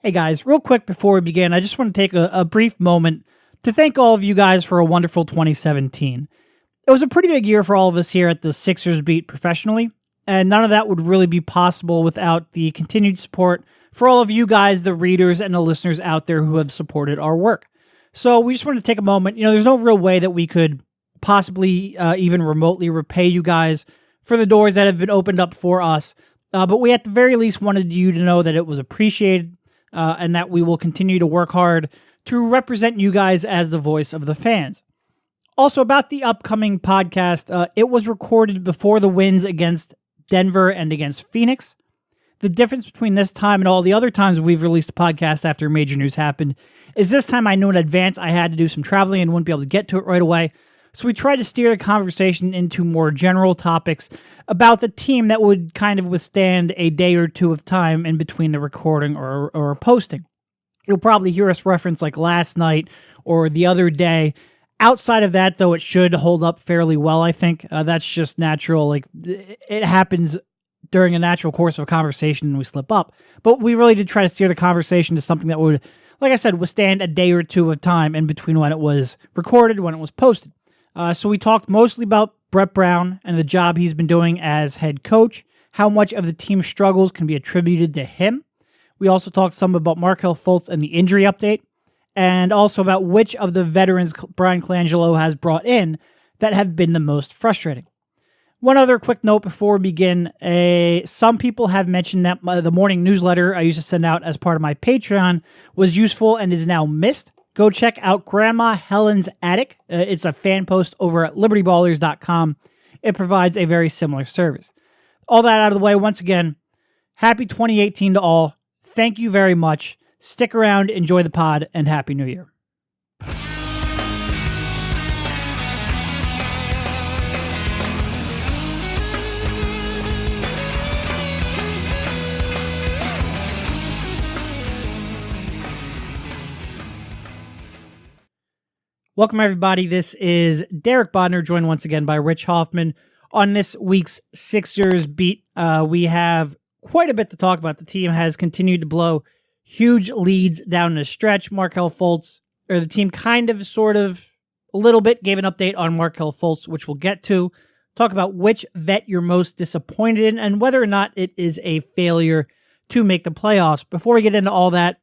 Hey guys, real quick before we begin, I just want to take a brief moment to thank all of you guys for a wonderful 2017. It was a pretty big year for all of us here at the Sixers Beat professionally, and none of that would really be possible without the continued support for all of you guys, the readers and the listeners out there who have supported our work. So we just wanted to take a moment. There's no real way that we could possibly even remotely repay you guys for the doors that have been opened up for us, but we at the very least wanted you to know that it was appreciated. And that we will continue to work hard to represent you guys as the voice of the fans. Also, about the upcoming podcast, it was recorded before the wins against Denver and against Phoenix. The difference between this time and all the other times we've released a podcast after major news happened is this time I knew in advance I had to do some traveling and wouldn't be able to get to it right away. So we tried to steer the conversation into more general topics about the team that would kind of withstand a day or two of time in between the recording or posting. You'll probably hear us reference like last night or the other day. Outside of that, though, it should hold up fairly well, I think. That's just natural. Like, it happens during a natural course of a conversation and we slip up. But we really did try to steer the conversation to something that would, like I said, withstand a day or two of time in between when it was recorded, when it was posted. So we talked mostly about Brett Brown and the job he's been doing as head coach, how much of the team's struggles can be attributed to him. We also talked some about Markelle Fultz and the injury update, and also about which of the veterans Brian Colangelo has brought in that have been the most frustrating. One other quick note before we begin. Some people have mentioned that the morning newsletter I used to send out as part of my Patreon was useful and is now missed. Go check out Grandma Helen's Attic. It's a fan post over at libertyballers.com. It provides a very similar service. All that out of the way, once again, happy 2018 to all. Thank you very much. Stick around, enjoy the pod, and Happy New Year. Welcome, everybody. This is Derek Bodner, joined once again by Rich Hoffman. On this week's Sixers Beat, we have quite a bit to talk about. The team has continued to blow huge leads down the stretch. Markelle Fultz, or the team kind of, sort of, a little bit gave an update on Markelle Fultz, which we'll get to. Talk about which vet you're most disappointed in and whether or not it is a failure to make the playoffs. Before we get into all that,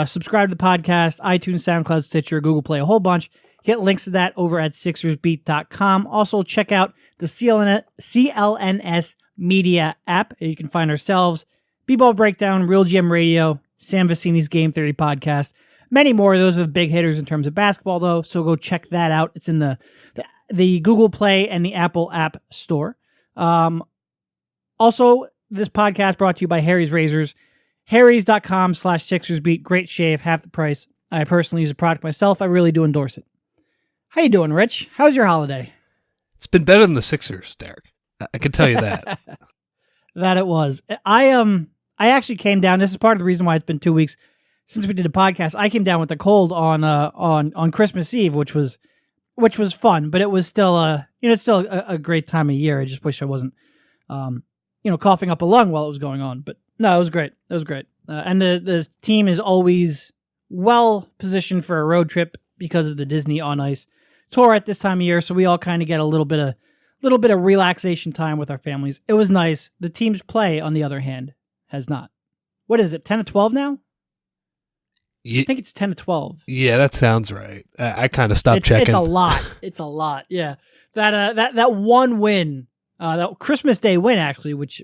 subscribe to the podcast, iTunes, SoundCloud, Stitcher, Google Play, a whole bunch. Get links to that over at SixersBeat.com. Also, check out the CLNS Media app. You can find ourselves, B-Ball Breakdown, Real GM Radio, Sam Vecini's Game Theory Podcast. Many more. Those are the big hitters in terms of basketball, though, so go check that out. It's in the Google Play and the Apple App Store. Also, this podcast brought to you by Harry's Razors. Harrys.com/SixersBeat. Great shave, half the price. I personally use the product myself. I really do endorse it. How you doing, Rich? How's your holiday? It's been better than the Sixers, Derek. I can tell you that. That it was. I actually came down. This is part of the reason why it's been 2 weeks since we did a podcast. I came down with a cold on Christmas Eve, which was fun, but it was still a great time of year. I just wish I wasn't coughing up a lung while it was going on, but no, it was great. It was great. And the team is always well positioned for a road trip because of the Disney on Ice tour at this time of year. So we all kind of get a little bit of relaxation time with our families. It was nice. The team's play, on the other hand, has not. What is it? 10-12 now? I think it's 10-12. Yeah, that sounds right. I kind of stopped checking. It's a lot. It's a lot. Yeah. That one win, that Christmas Day win, actually, which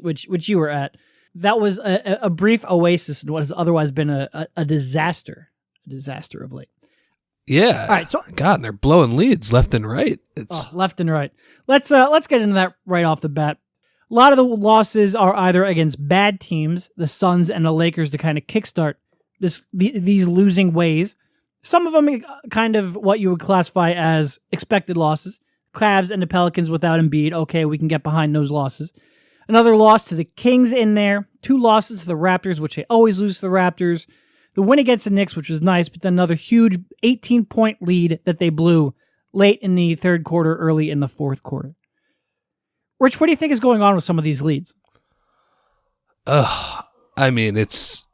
you were at, that was a brief oasis in what has otherwise been a disaster. A disaster of late. Yeah. All right. So, God, and they're blowing leads left and right. Left and right. Let's get into that right off the bat. A lot of the losses are either against bad teams, the Suns and the Lakers, to kind of kickstart these losing ways. Some of them kind of what you would classify as expected losses. Cavs and the Pelicans without Embiid. Okay, we can get behind those losses. Another loss to the Kings in there. 2 losses to the Raptors, which they always lose to the Raptors. The win against the Knicks, which was nice, but then another huge 18-point lead that they blew late in the third quarter, early in the fourth quarter. Rich, what do you think is going on with some of these leads? I mean, it's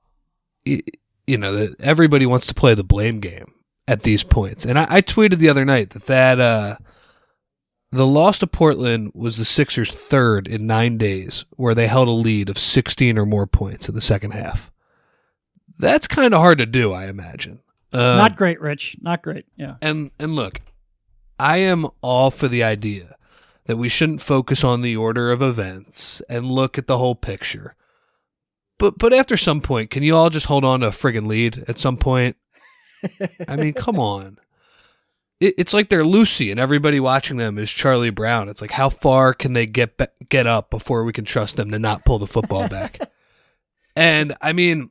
that everybody wants to play the blame game at these points. And I tweeted the other night that the loss to Portland was the Sixers' third in 9 days where they held a lead of 16 or more points in the second half. That's kind of hard to do, I imagine. Not great, Rich. Not great. Yeah. And look, I am all for the idea that we shouldn't focus on the order of events and look at the whole picture. But after some point, can you all just hold on to a friggin' lead at some point? I mean, come on. It's like they're Lucy and everybody watching them is Charlie Brown. It's like, how far can they get up before we can trust them to not pull the football back? And, I mean,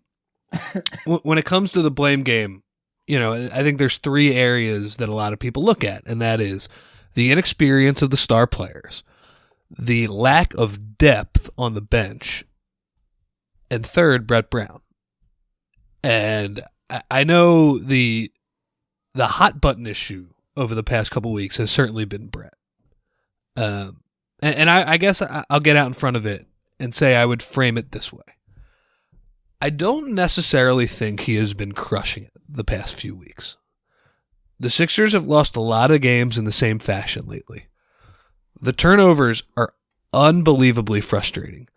when it comes to the blame game, I think there's 3 areas that a lot of people look at, and that is the inexperience of the star players, the lack of depth on the bench, and third, Brett Brown. And I know the hot button issue over the past couple weeks has certainly been Brett. And I guess I'll get out in front of it and say I would frame it this way. I don't necessarily think he has been crushing it the past few weeks. The Sixers have lost a lot of games in the same fashion lately. The turnovers are unbelievably frustrating.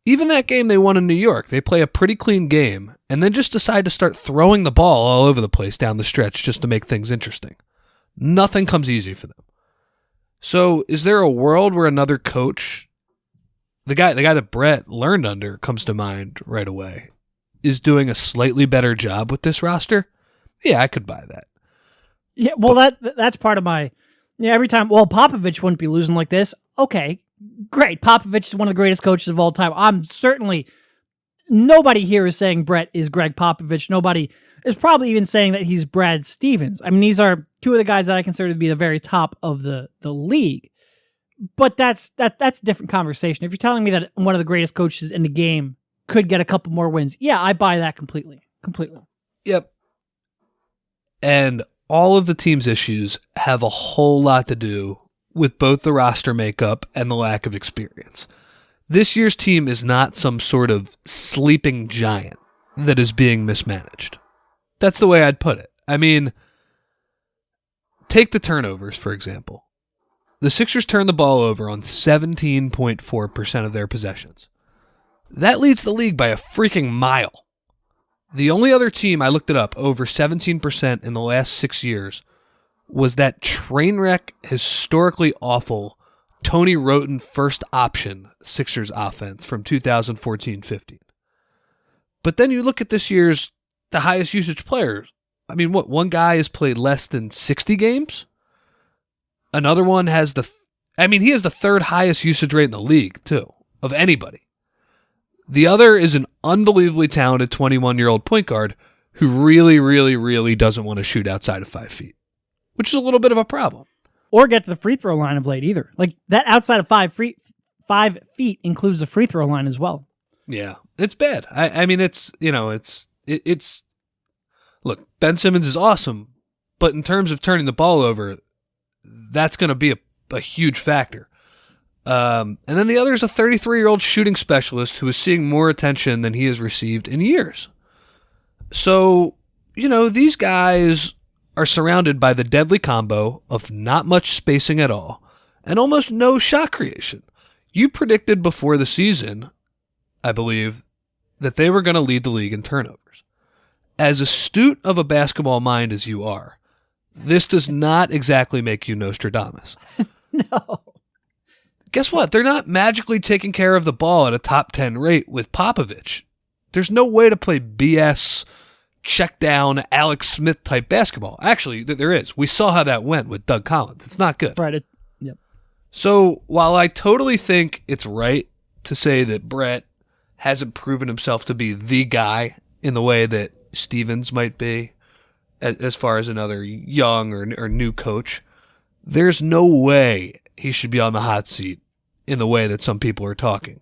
Even that game they won in New York, they play a pretty clean game and then just decide to start throwing the ball all over the place down the stretch just to make things interesting. Nothing comes easy for them. So is there a world where another coach, the guy that Brett learned under comes to mind right away, is doing a slightly better job with this roster? Yeah, I could buy that. Yeah, well, that's part of my... Yeah, every time... Well, Popovich wouldn't be losing like this. Okay, great. Popovich is one of the greatest coaches of all time. I'm certainly... Nobody here is saying Brett is Greg Popovich. Nobody is probably even saying that he's Brad Stevens. I mean, these are 2 of the guys that I consider to be the very top of the league. But that's a different conversation. If you're telling me that one of the greatest coaches in the game could get a couple more wins, yeah, I buy that completely. Completely. Yep. And all of the team's issues have a whole lot to do with both the roster makeup and the lack of experience. This year's team is not some sort of sleeping giant that is being mismanaged. That's the way I'd put it. I mean, take the turnovers, for example. The Sixers turn the ball over on 17.4% of their possessions. That leads the league by a freaking mile. The only other team, I looked it up, over 17% in the last 6 years was that train wreck, historically awful Tony Roten first option Sixers offense from 2014-15. But then you look at this year's the highest usage players. I mean, what, one guy has played less than 60 games? Another one has he has the 3rd highest usage rate in the league, too, of anybody. The other is an unbelievably talented 21-year-old point guard who really, really, really doesn't want to shoot outside of 5 feet, which is a little bit of a problem. Or get to the free throw line of late either. Like that outside of 5 feet includes the free throw line as well. Yeah, it's bad. I mean, it's look, Ben Simmons is awesome, but in terms of turning the ball over, that's going to be a huge factor. And then the other is a 33-year-old shooting specialist who is seeing more attention than he has received in years. So, these guys are surrounded by the deadly combo of not much spacing at all and almost no shot creation. You predicted before the season, I believe, that they were going to lead the league in turnovers. As astute of a basketball mind as you are, this does not exactly make you Nostradamus. No. Guess what? They're not magically taking care of the ball at a top 10 rate with Popovich. There's no way to play BS, check down, Alex Smith type basketball. Actually, there is. We saw how that went with Doug Collins. It's not good. Right. Yep. So while I totally think it's right to say that Brett hasn't proven himself to be the guy in the way that Stevens might be, as far as another young or new coach, there's no way he should be on the hot seat in the way that some people are talking.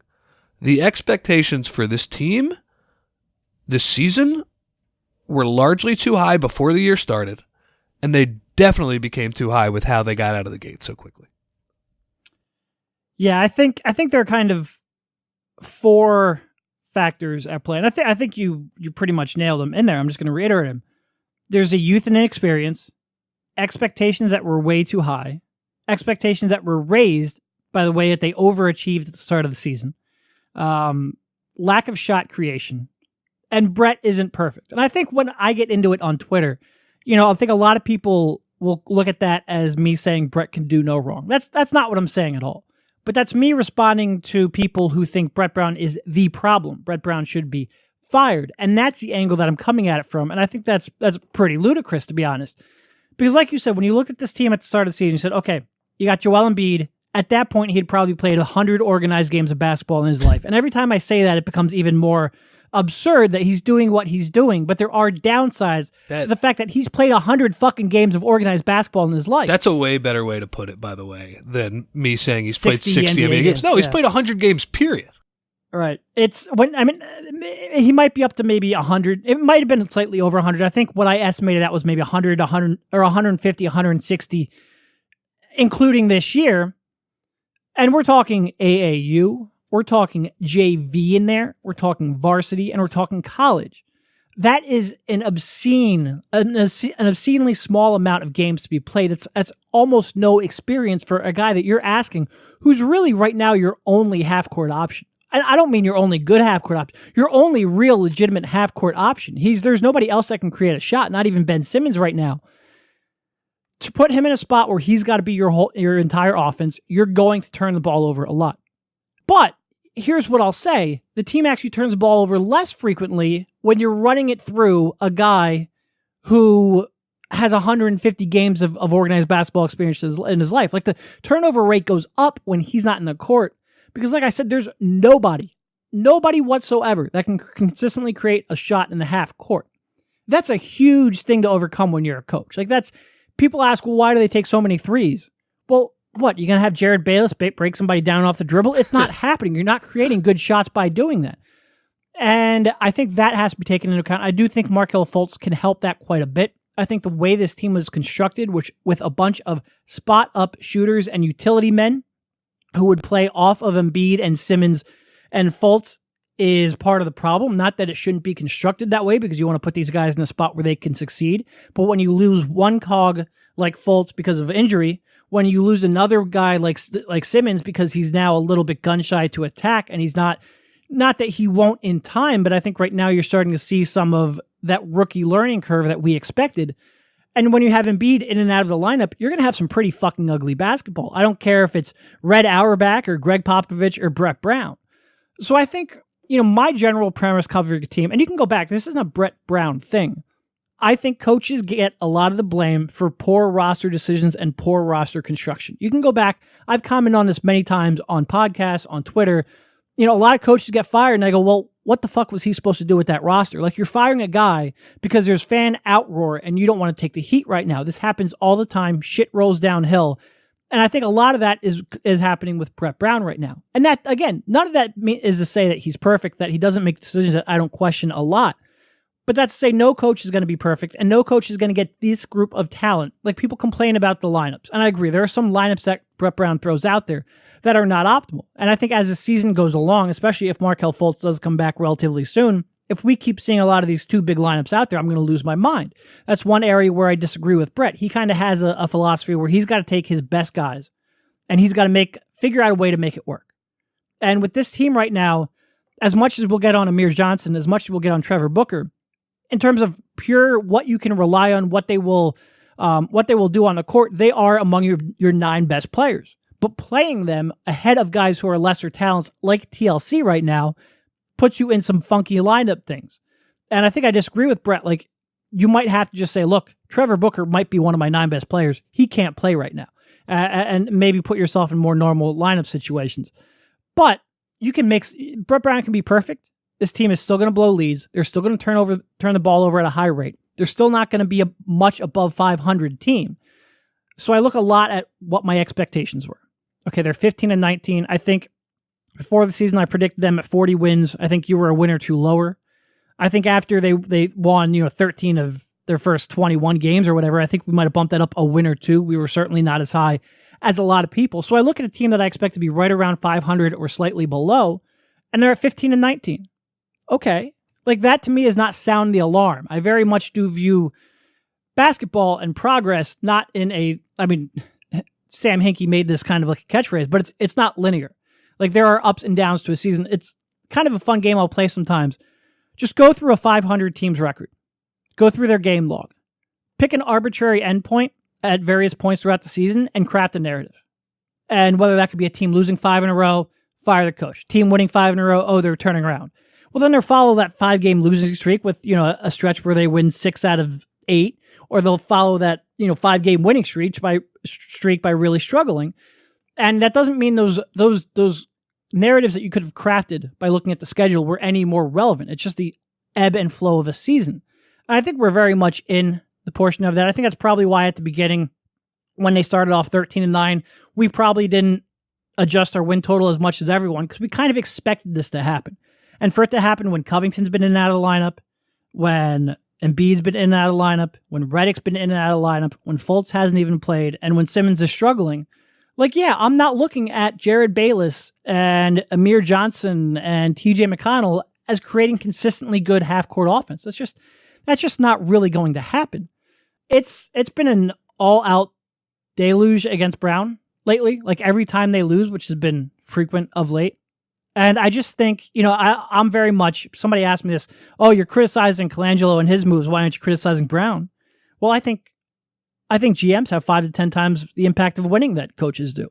The expectations for this team this season were largely too high before the year started, and they definitely became too high with how they got out of the gate so quickly. Yeah, I think there are kind of 4 factors at play, and I think you pretty much nailed them in there. I'm just going to reiterate them. There's a youth and inexperience, expectations that were way too high, expectations that were raised by the way that they overachieved at the start of the season, lack of shot creation, and Brett isn't perfect. And I think when I get into it on Twitter, I think a lot of people will look at that as me saying Brett can do no wrong. That's not what I'm saying at all. But that's me responding to people who think Brett Brown is the problem. Brett Brown should be fired. And that's the angle that I'm coming at it from. And I think that's pretty ludicrous, to be honest. Because like you said, when you looked at this team at the start of the season, you said, okay, you got Joel Embiid. At that point, he had probably played 100 organized games of basketball in his life. And every time I say that, it becomes even more absurd that he's doing what he's doing, but there are downsides to the fact that he's played 100 fucking games of organized basketball in his life. That's a way better way to put it, by the way, than me saying he's played 60 NBA games. No, yeah. He's played 100 games, period. Right. He might be up to maybe 100. It might have been slightly over 100. I think what I estimated that was maybe 100, 100 or 150, 160, including this year. And we're talking AAU. We're talking JV in there. We're talking varsity, and we're talking college. That is an obscenely small amount of games to be played. That's almost no experience for a guy that you're asking, who's really right now your only half-court option. I don't mean your only good half-court option. Your only real legitimate half-court option. There's nobody else that can create a shot, not even Ben Simmons right now. To put him in a spot where he's got to be your entire offense, you're going to turn the ball over a lot. But here's what I'll say. The team actually turns the ball over less frequently when you're running it through a guy who has 150 games of organized basketball experience in his life. Like, the turnover rate goes up when he's not in the court. Because like I said, there's nobody whatsoever that can consistently create a shot in the half court. That's a huge thing to overcome when you're a coach. People ask, well, why do they take so many threes? Well, what, you're going to have Jared Bayless break somebody down off the dribble? It's not happening. You're not creating good shots by doing that. And I think that has to be taken into account. I do think Markelle Fultz can help that quite a bit. I think the way this team was constructed, which with a bunch of spot-up shooters and utility men who would play off of Embiid and Simmons and Fultz, is part of the problem. Not that it shouldn't be constructed that way, because you want to put these guys in a spot where they can succeed. But when you lose one cog like Fultz because of injury, when you lose another guy like Simmons because he's now a little bit gun shy to attack, and he's not that he won't in time, but I think right now you're starting to see some of that rookie learning curve that we expected. And when you have Embiid in and out of the lineup, you're going to have some pretty fucking ugly basketball. I don't care if it's Red Auerbach or Greg Popovich or Brett Brown. So I think, my general premise covering a team, and you can go back, this isn't a Brett Brown thing. I think coaches get a lot of the blame for poor roster decisions and poor roster construction. You can go back. I've commented on this many times on podcasts, on Twitter. A lot of coaches get fired and I go, well, what the fuck was he supposed to do with that roster? Like, you're firing a guy because there's fan outroar and you don't want to take the heat right now. This happens all the time. Shit rolls downhill. And I think a lot of that is happening with Brett Brown right now. And that, again, none of that is to say that he's perfect, that he doesn't make decisions that I don't question a lot. But that's to say no coach is going to be perfect, and no coach is going to get this group of talent. Like, people complain about the lineups, and I agree. There are some lineups that Brett Brown throws out there that are not optimal. And I think as the season goes along, especially if Markelle Fultz does come back relatively soon, if we keep seeing a lot of these two big lineups out there, I'm going to lose my mind. That's one area where I disagree with Brett. He kind of has a philosophy where he's got to take his best guys and he's got to figure out a way to make it work. And with this team right now, as much as we'll get on Amir Johnson, as much as we'll get on Trevor Booker, in terms of pure what you can rely on, what they will do on the court, they are among your 9 best players. But playing them ahead of guys who are lesser talents like TLC right now puts you in some funky lineup things. And I think I disagree with Brett. Like, you might have to just say, look, Trevor Booker might be one of my 9 best players. He can't play right now. And maybe put yourself in more normal lineup situations. But you can Brett Brown can be perfect. This team is still going to blow leads. They're still going to turn the ball over at a high rate. They're still not going to be a much above 500 team. So I look a lot at what my expectations were. Okay, they're 15-19. I think before the season, I predicted them at 40 wins. I think you were a win or two lower. I think after they won, 13 of their first 21 games or whatever, I think we might have bumped that up a win or two. We were certainly not as high as a lot of people. So I look at a team that I expect to be right around 500 or slightly below, and they're at 15-19. Okay. Like that to me is not sound the alarm. I very much do view basketball and progress not in a, I mean, Sam Hinkie made this kind of like a catchphrase, but it's not linear. Like there are ups and downs to a season. It's kind of a fun game I'll play sometimes. Just go through a 500 teams record. Go through their game log. Pick an arbitrary endpoint at various points throughout the season and craft a narrative. And whether that could be a team losing 5 in a row, fire the coach. Team winning 5 in a row, oh, they're turning around. Well, then they'll follow that 5-game losing streak with, a stretch where they win 6 out of 8, or they'll follow that, 5-game winning streak by really struggling. And that doesn't mean those narratives that you could have crafted by looking at the schedule were any more relevant. It's just the ebb and flow of a season. And I think we're very much in the portion of that. I think that's probably why at the beginning, when they started off 13-9, we probably didn't adjust our win total as much as everyone because we kind of expected this to happen. And for it to happen when Covington's been in and out of the lineup, when Embiid's been in and out of the lineup, when Redick's been in and out of the lineup, when Fultz hasn't even played, and when Simmons is struggling, I'm not looking at Jared Bayless and Amir Johnson and TJ McConnell as creating consistently good half-court offense. That's just not really going to happen. It's been an all-out deluge against Brown lately, like every time they lose, which has been frequent of late. And I just think, I'm very much, somebody asked me this, oh, you're criticizing Colangelo and his moves. Why aren't you criticizing Brown? Well, I think GMs have 5 to 10 times the impact of winning that coaches do.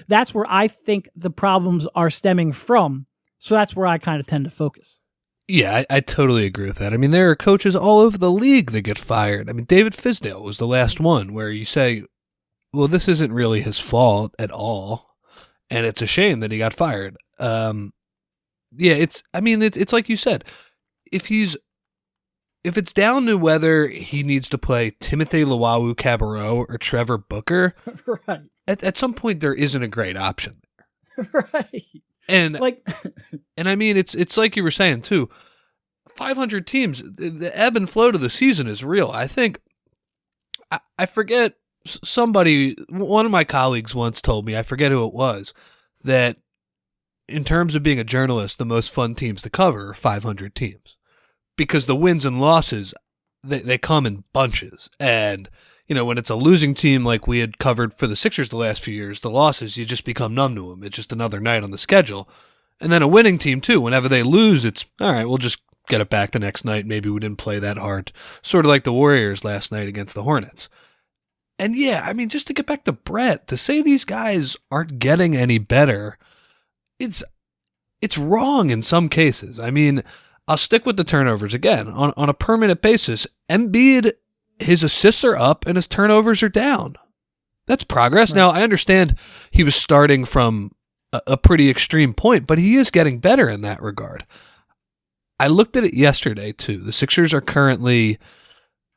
That's where I think the problems are stemming from. So that's where I kind of tend to focus. Yeah, I totally agree with that. I mean, there are coaches all over the league that get fired. I mean, David Fizdale was the last one where you say, well, this isn't really his fault at all. And it's a shame that he got fired. It's like you said, if it's down to whether he needs to play Timothy Luwawu-Cabarrot or Trevor Booker, right? At some point there isn't a great option there, right? And and I mean it's like you were saying too, 500 teams, the ebb and flow to the season is real. I think I forget. One of my colleagues once told me, I forget who it was, that in terms of being a journalist, the most fun teams to cover are 500 teams because the wins and losses, they come in bunches. And, when it's a losing team like we had covered for the Sixers the last few years, the losses, you just become numb to them. It's just another night on the schedule. And then a winning team too, whenever they lose, it's all right, we'll just get it back the next night. Maybe we didn't play that hard. Sort of like the Warriors last night against the Hornets. And yeah, I mean, just to get back to Brett, to say these guys aren't getting any better, it's wrong in some cases. I mean, I'll stick with the turnovers again. On a permanent basis, Embiid, his assists are up and his turnovers are down. That's progress. Right. Now, I understand he was starting from a pretty extreme point, but he is getting better in that regard. I looked at it yesterday, too. The Sixers are currently,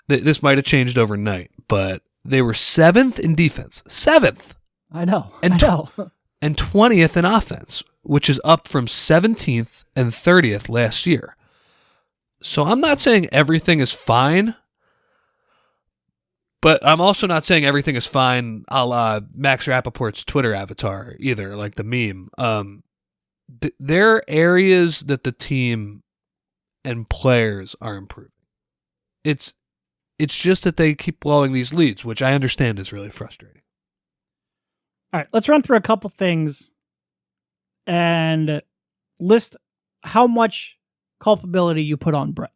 this might have changed overnight, but they were 7th in defense. 7th. I know. And 20th in offense, which is up from 17th and 30th last year. So I'm not saying everything is fine, but I'm also not saying everything is fine a la Max Rappaport's Twitter avatar either, like the meme. There are areas that the team and players are improving. It's just that they keep blowing these leads, which I understand is really frustrating. All right, let's run through a couple things and list how much culpability you put on Brett.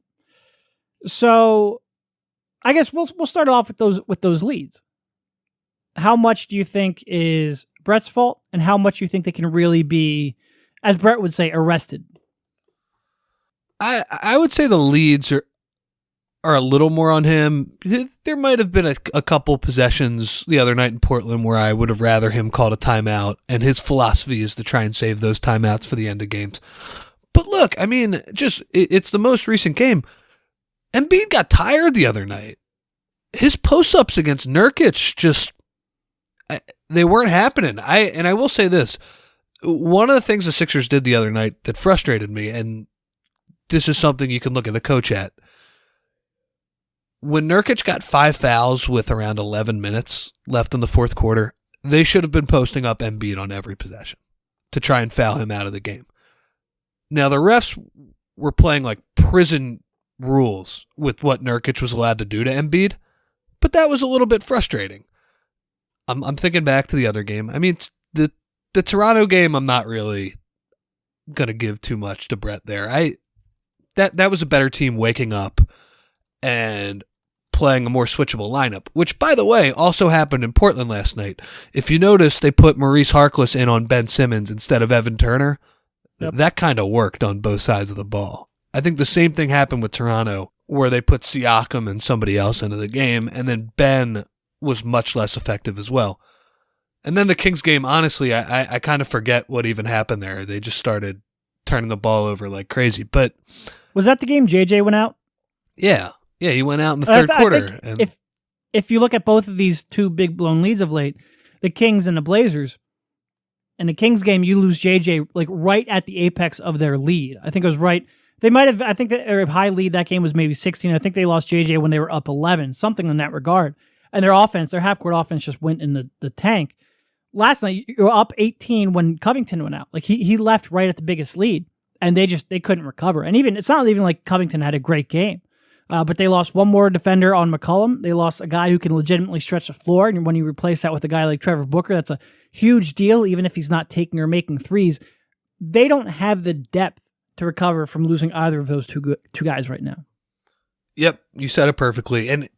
So, I guess we'll start off with those leads. How much do you think is Brett's fault, and how much you think they can really be, as Brett would say, arrested? I would say the leads are a little more on him. There might have been a couple possessions the other night in Portland where I would have rather him called a timeout, and his philosophy is to try and save those timeouts for the end of games. But look, I mean, it's the most recent game. Embiid got tired the other night. His post-ups against Nurkic they weren't happening. I will say this. One of the things the Sixers did the other night that frustrated me, and this is something you can look at the coach at. When Nurkic got 5 fouls with around 11 minutes left in the fourth quarter, they should have been posting up Embiid on every possession to try and foul him out of the game. Now, the refs were playing like prison rules with what Nurkic was allowed to do to Embiid, but that was a little bit frustrating. I'm thinking back to the other game. I mean, the Toronto game, I'm not really gonna give too much to Brett there. That was a better team waking up and playing a more switchable lineup, which, by the way, also happened in Portland last night. If you notice, they put Maurice Harkless in on Ben Simmons instead of Evan Turner. Yep. That kind of worked on both sides of the ball. I think the same thing happened with Toronto, where they put Siakam and somebody else into the game, and then Ben was much less effective as well. And then the Kings game, honestly, I kind of forget what even happened there. They just started turning the ball over like crazy. But was that the game JJ went out? Yeah, he went out in the third quarter. And if you look at both of these two big blown leads of late, the Kings and the Blazers, in the Kings game, you lose JJ like right at the apex of their lead. I think it was right. They might have. I think that their high lead that game was maybe 16. I think they lost JJ when they were up 11, something in that regard. And their offense, their half-court offense, just went in the tank. Last night, you were up 18 when Covington went out. Like he left right at the biggest lead, and they couldn't recover. And even it's not even like Covington had a great game, but they lost one more defender on McCollum. They lost a guy who can legitimately stretch the floor, and when you replace that with a guy like Trevor Booker, that's a huge deal. Even if he's not taking or making threes, they don't have the depth to recover from losing either of those two guys right now. Yep, you said it perfectly. And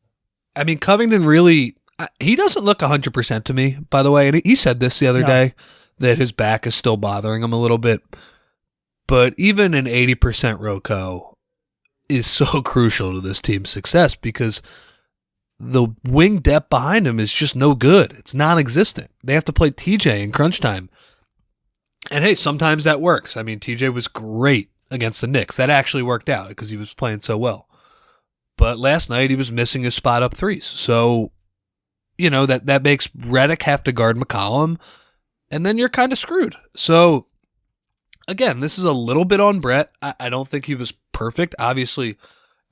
I mean, Covington really, he doesn't look 100% to me, by the way. And he said this the other day, that his back is still bothering him a little bit. But even an 80% Rocco is so crucial to this team's success because the wing depth behind him is just no good. It's non-existent. They have to play TJ in crunch time. And hey, sometimes that works. I mean, TJ was great against the Knicks. That actually worked out because he was playing so well. But last night he was missing his spot up threes. So, you know, that makes Redick have to guard McCollum, and then you're kind of screwed. So, again, this is a little bit on Brett. I don't think he was perfect. Obviously,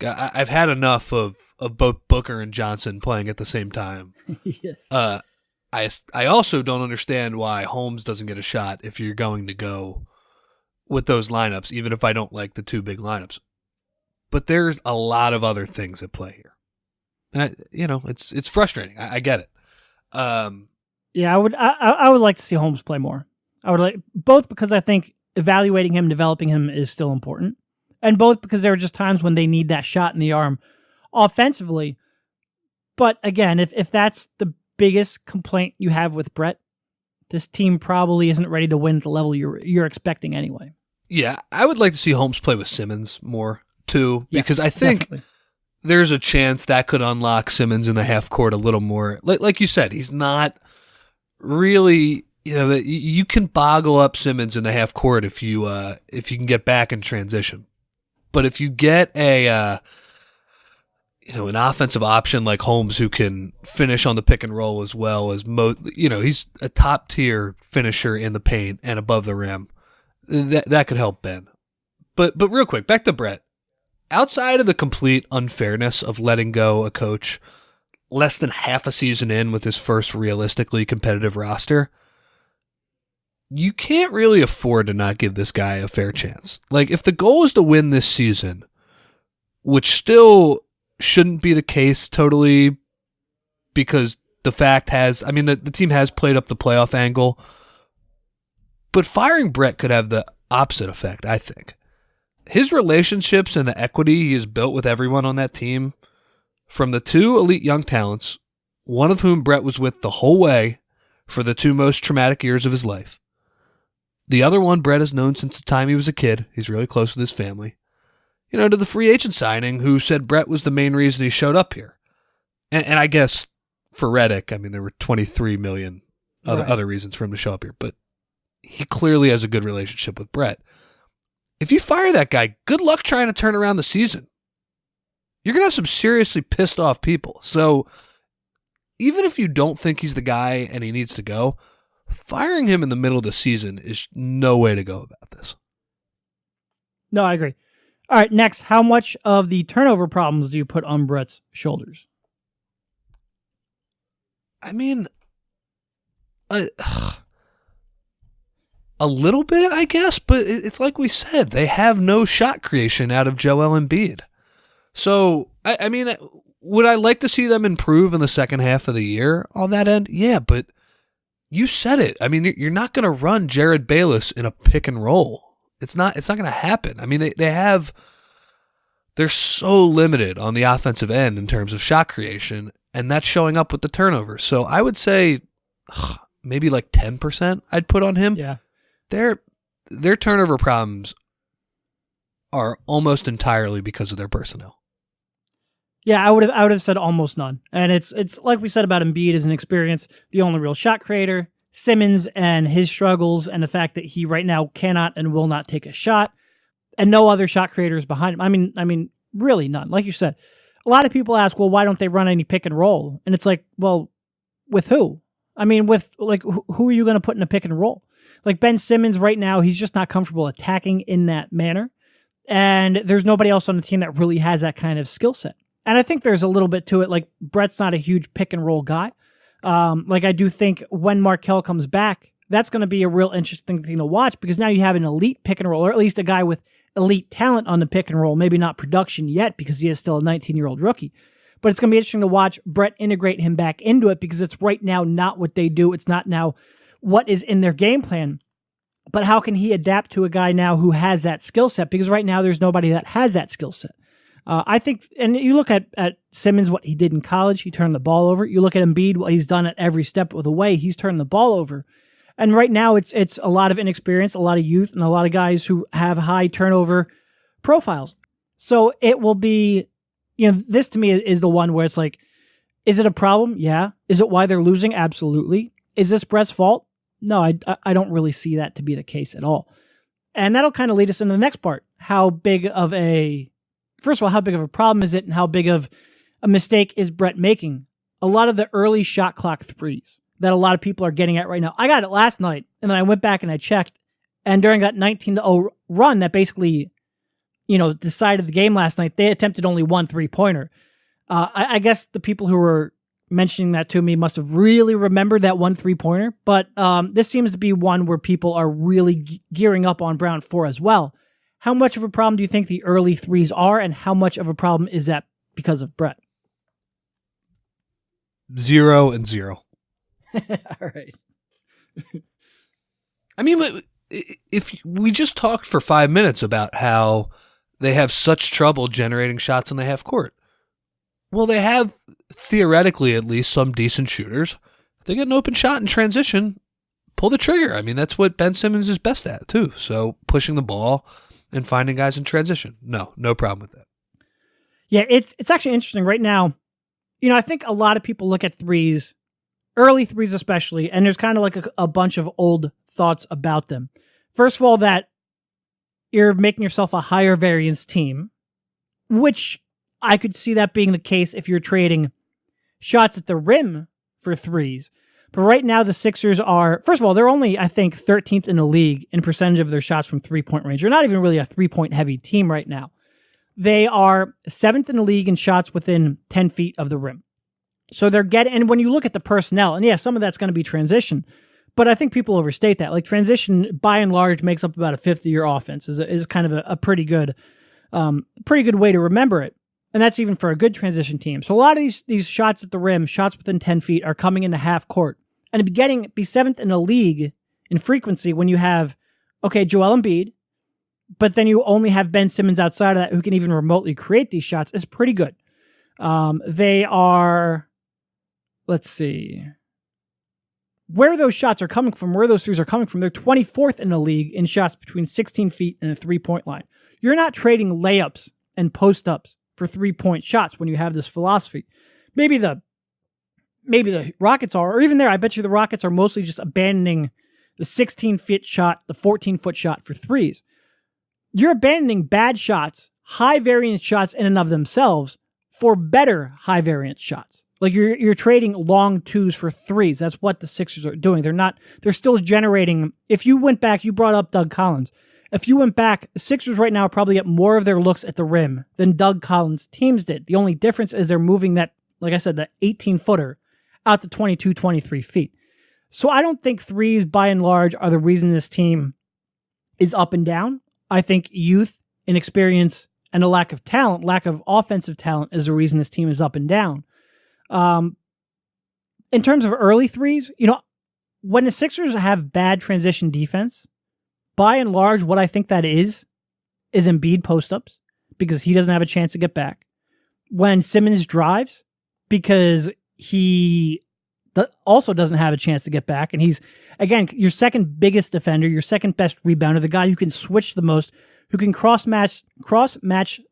I've had enough of both Booker and Johnson playing at the same time. Yes. I also don't understand why Holmes doesn't get a shot if you're going to go with those lineups, even if I don't like the two big lineups. But there's a lot of other things at play here. And it's frustrating. I get it. Yeah, I would like to see Holmes play more. I would like both because I think evaluating him, developing him is still important, and both because there are just times when they need that shot in the arm offensively. But again, if that's the biggest complaint you have with Brett, this team probably isn't ready to win at the level you're expecting anyway. Yeah, I would like to see Holmes play with Simmons more too, because I think definitely. There's a chance that could unlock Simmons in the half court a little more. Like you said, he's not really, that you can boggle up Simmons in the half court if you can get back in transition. But if you get an offensive option like Holmes who can finish on the pick and roll as well as he's a top tier finisher in the paint and above the rim. That could help Ben. But real quick, back to Brett. Outside of the complete unfairness of letting go a coach less than half a season in with his first realistically competitive roster, you can't really afford to not give this guy a fair chance. Like, if the goal is to win this season, which still shouldn't be the case totally because the team has played up the playoff angle, but firing Brett could have the opposite effect, I think. His relationships and the equity he has built with everyone on that team, from the two elite young talents, one of whom Brett was with the whole way for the two most traumatic years of his life. The other one Brett has known since the time he was a kid. He's really close with his family. To the free agent signing who said Brett was the main reason he showed up here. And I guess for Redick, there were 23 million other reasons for him to show up here, but he clearly has a good relationship with Brett. If you fire that guy, good luck trying to turn around the season. You're going to have some seriously pissed off people. So even if you don't think he's the guy and he needs to go, firing him in the middle of the season is no way to go about this. No, I agree. All right, next, how much of the turnover problems do you put on Brett's shoulders? A little bit, I guess, but it's like we said, they have no shot creation out of Joel Embiid. So, I mean, would I like to see them improve in the second half of the year on that end? Yeah, but you said it. I mean, you're not going to run Jared Bayless in a pick and roll. It's not going to happen. I mean, they're so limited on the offensive end in terms of shot creation, and that's showing up with the turnovers. So I would say maybe like 10% I'd put on him. Yeah. Their turnover problems are almost entirely because of their personnel. Yeah, I would have said almost none. And it's like we said about Embiid as an experience, the only real shot creator, Simmons and his struggles and the fact that he right now cannot and will not take a shot, and no other shot creators behind him. I mean, really none. Like you said, a lot of people ask, well, why don't they run any pick and roll? And it's like, well, with who? I mean, with like, who are you going to put in a pick and roll? Like Ben Simmons right now, he's just not comfortable attacking in that manner. And there's nobody else on the team that really has that kind of skill set. And I think there's a little bit to it. Like Brett's not a huge pick and roll guy. Like I do think when Markelle comes back, that's going to be a real interesting thing to watch, because now you have an elite pick and roll, or at least a guy with elite talent on the pick and roll. Maybe not production yet because he is still a 19-year-old rookie. But it's going to be interesting to watch Brett integrate him back into it, because it's right now not what they do. It's not now what is in their game plan. But how can he adapt to a guy now who has that skill set? Because right now there's nobody that has that skill set. I think, and you look at Simmons, what he did in college, he turned the ball over. You look at Embiid, what he's done at every step of the way, he's turned the ball over. And right now it's a lot of inexperience, a lot of youth, and a lot of guys who have high turnover profiles. So it will be, this to me is the one where it's like, is it a problem? Yeah. Is it why they're losing? Absolutely. Is this Brett's fault? No, I don't really see that to be the case at all. And that'll kind of lead us into the next part. First of all, how big of a problem is it, and how big of a mistake is Brett making? A lot of the early shot clock threes that a lot of people are getting at right now. I got it last night, and then I went back and I checked, and during that 19-0 run that basically, decided the game last night, they attempted only one three-pointer. I guess the people who were mentioning that to me must have really remembered that one three-pointer, but this seems to be one where people are really gearing up on Brown for as well. How much of a problem do you think the early threes are, and how much of a problem is that because of Brett? 0 and 0. All right. I mean, if we just talked for 5 minutes about how they have such trouble generating shots in the half court. Well, they have, theoretically at least, some decent shooters. If they get an open shot in transition, pull the trigger. I mean, that's what Ben Simmons is best at, too. So pushing the ball and finding guys in transition. No problem with that. Yeah, it's actually interesting right now. I think a lot of people look at threes, early threes especially, and there's kind of like a bunch of old thoughts about them. First of all, that you're making yourself a higher variance team, which I could see that being the case if you're trading shots at the rim for threes. But right now, the Sixers are, first of all, they're only, I think, 13th in the league in percentage of their shots from three-point range. They're not even really a three-point heavy team right now. They are 7th in the league in shots within 10 feet of the rim. So they're getting, and when you look at the personnel, and yeah, some of that's going to be transition, but I think people overstate that. Like transition, by and large, makes up about a fifth of your offense. Is kind of a pretty good way to remember it. And that's even for a good transition team. So a lot of these shots at the rim, shots within 10 feet, are coming into half court. And be 7th in the league in frequency when you have, Joel Embiid, but then you only have Ben Simmons outside of that who can even remotely create these shots is pretty good. They are, let's see, where those shots are coming from, where those threes are coming from. They're 24th in the league in shots between 16 feet and the three-point line. You're not trading layups and post-ups for three-point shots when you have this philosophy. Maybe the Rockets are, or even there, I bet you the Rockets are mostly just abandoning the 16-foot shot, the 14-foot shot for threes. You're abandoning bad shots, high-variance shots in and of themselves, for better high-variance shots. Like you're trading long twos for threes. That's what the Sixers are doing. They're still generating. If you went back, you brought up Doug Collins. If you went back, the Sixers right now probably get more of their looks at the rim than Doug Collins' teams did. The only difference is they're moving that, like I said, the 18-footer out to 22, 23 feet. So I don't think threes, by and large, are the reason this team is up and down. I think youth, inexperience, and a lack of talent, lack of offensive talent, is the reason this team is up and down. In terms of early threes, when the Sixers have bad transition defense, by and large, what I think that is Embiid post-ups, because he doesn't have a chance to get back. When Simmons drives, because he also doesn't have a chance to get back, and he's, again, your second biggest defender, your second best rebounder, the guy who can switch the most, who can cross-match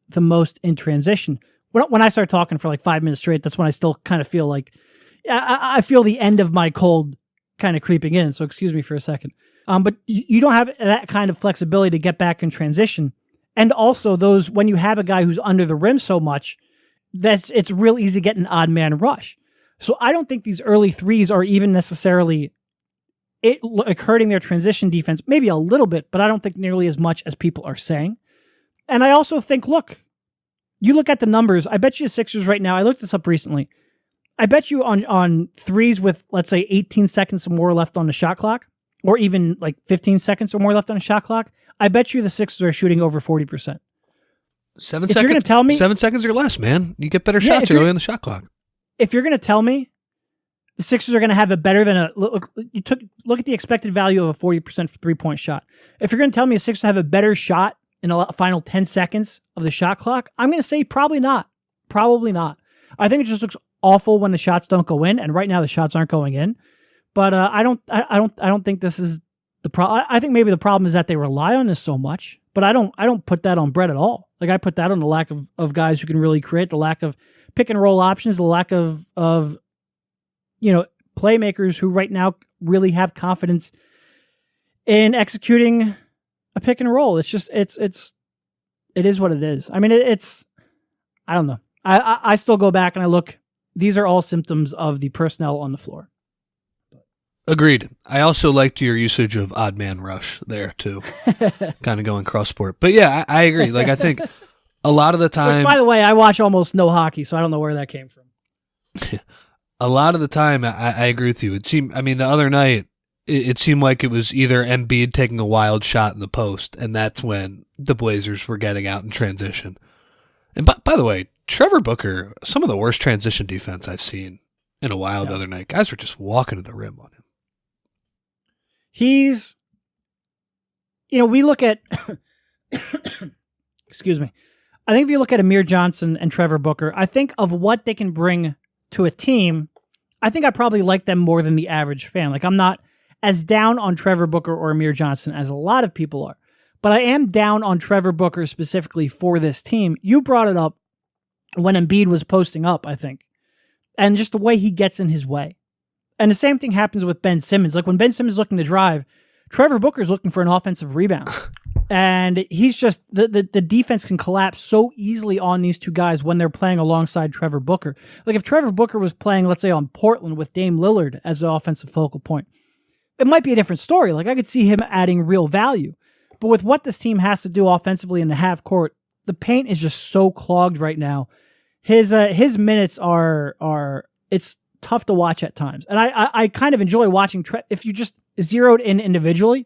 the most in transition. When I start talking for like 5 minutes straight, that's when I still kind of feel like, I feel the end of my cold kind of creeping in, so excuse me for a second. But you don't have that kind of flexibility to get back in transition. And also when you have a guy who's under the rim so much, it's real easy to get an odd man rush. So I don't think these early threes are even necessarily hurting their transition defense, maybe a little bit, but I don't think nearly as much as people are saying. And I also think, you look at the numbers, I bet you the Sixers right now, I looked this up recently, I bet you on threes with, let's say, 18 seconds or more left on the shot clock, or even like 15 seconds or more left on the shot clock, I bet you the Sixers are shooting over 40%. 7 if seconds. You're going to tell me 7 seconds or less, man. You get better shots early on the shot clock. If you're going to tell me the Sixers are going to have a better than look at the expected value of a 40% 3-point shot. If you're going to tell me the Sixers have a better shot in the final 10 seconds of the shot clock, I'm going to say probably not. Probably not. I think it just looks awful when the shots don't go in, and right now the shots aren't going in. But I don't think this is the problem. I think maybe the problem is that they rely on this so much. But I don't put that on Brett at all. Like, I put that on the lack of guys who can really create, the lack of pick and roll options, the lack of playmakers who right now really have confidence in executing a pick and roll. It's just it is what it is. I mean, I don't know. I still go back and I look. These are all symptoms of the personnel on the floor. Agreed. I also liked your usage of odd man rush there too, kind of going cross sport. But yeah, I agree. Like, I think a lot of the time. Which, by the way, I watch almost no hockey, so I don't know where that came from. A lot of the time, I agree with you. The other night, it seemed like it was either Embiid taking a wild shot in the post, and that's when the Blazers were getting out in transition. And by the way, Trevor Booker, some of the worst transition defense I've seen in a while the other night. Guys were just walking to the rim on him. He's, we look at, excuse me. I think if you look at Amir Johnson and Trevor Booker, I think of what they can bring to a team, I think I probably like them more than the average fan. Like, I'm not as down on Trevor Booker or Amir Johnson as a lot of people are, but I am down on Trevor Booker specifically for this team. You brought it up when Embiid was posting up, I think, and just the way he gets in his way. And the same thing happens with Ben Simmons. Like, when Ben Simmons is looking to drive, Trevor Booker is looking for an offensive rebound. And he's just, the defense can collapse so easily on these two guys when they're playing alongside Trevor Booker. Like, if Trevor Booker was playing, let's say, on Portland with Dame Lillard as the offensive focal point, it might be a different story. Like, I could see him adding real value. But with what this team has to do offensively in the half court, the paint is just so clogged right now. His minutes are it's tough to watch at times. And I kind of enjoy watching, if you just zeroed in individually,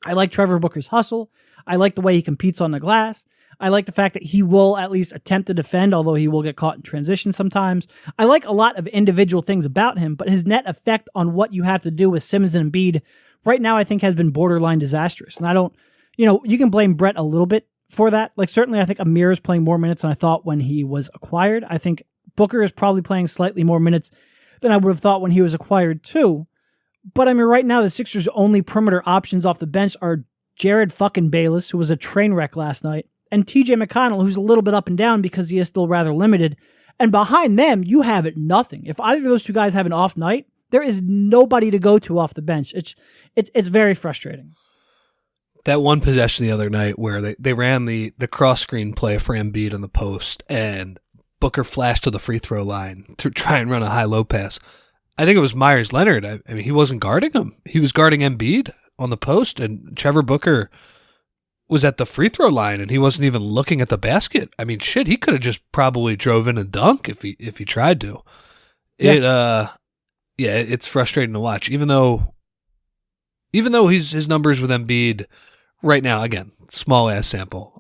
I like Trevor Booker's hustle. I like the way he competes on the glass. I like the fact that he will at least attempt to defend, although he will get caught in transition sometimes. I like a lot of individual things about him, but his net effect on what you have to do with Simmons and Embiid right now, I think, has been borderline disastrous. And I don't, you can blame Brett a little bit for that. Like, certainly I think Amir is playing more minutes than I thought when he was acquired. I think Booker is probably playing slightly more minutes than I would have thought when he was acquired too. But I mean, right now the Sixers' only perimeter options off the bench are Jared fucking Bayless, who was a train wreck last night, and TJ McConnell, who's a little bit up and down because he is still rather limited. And behind them, you have nothing. If either of those two guys have an off night, there is nobody to go to off the bench. It's very frustrating. That one possession the other night where they ran the cross screen play for Embiid on the post, and Booker flashed to the free throw line to try and run a high-low pass. I think it was Myers Leonard. I mean, he wasn't guarding him. He was guarding Embiid on the post, and Trevor Booker was at the free throw line, and he wasn't even looking at the basket. I mean, shit, he could have just probably drove in a dunk if he tried to. Yeah. Yeah, it's frustrating to watch. Even though his numbers with Embiid right now, again, small ass sample,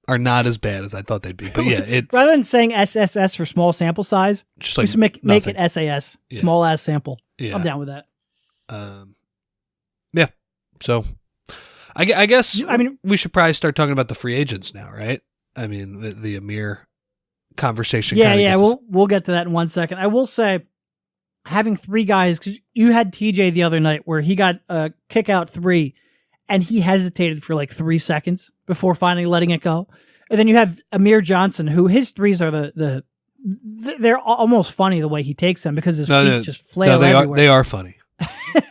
are not as bad as I thought they'd be. But yeah, it's rather than saying SSS for small sample size, just like just make it SAS, small ass sample. Yeah. I'm down with that. Yeah. So I guess we should probably start talking about the free agents now, right? I mean, the Amir conversation. Yeah. We'll get to that in 1 second. I will say, having three guys, because you had TJ the other night where he got a kick out three, and he hesitated for like 3 seconds before finally letting it go. And then you have Amir Johnson, who his threes are they're almost funny the way he takes them because his feet just flail everywhere. They are funny.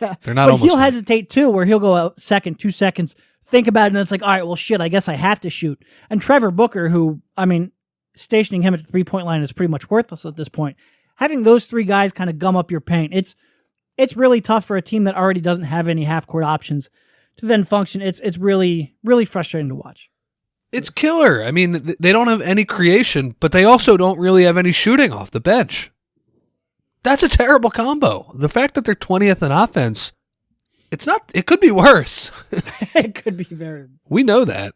They're not. But almost he'll funny. hesitate too, where he'll go a second, 2 seconds, think about it, and then it's like, all right, well, shit, I guess I have to shoot. And Trevor Booker, who, I mean, stationing him at the 3-point line is pretty much worthless at this point. Having those three guys kind of gum up your paint, it's really tough for a team that already doesn't have any half-court options to then function. It's really, really frustrating to watch. It's killer. I mean, they don't have any creation, but they also don't really have any shooting off the bench. That's a terrible combo. The fact that they're 20th in offense, it could be worse. It could be very. We know that.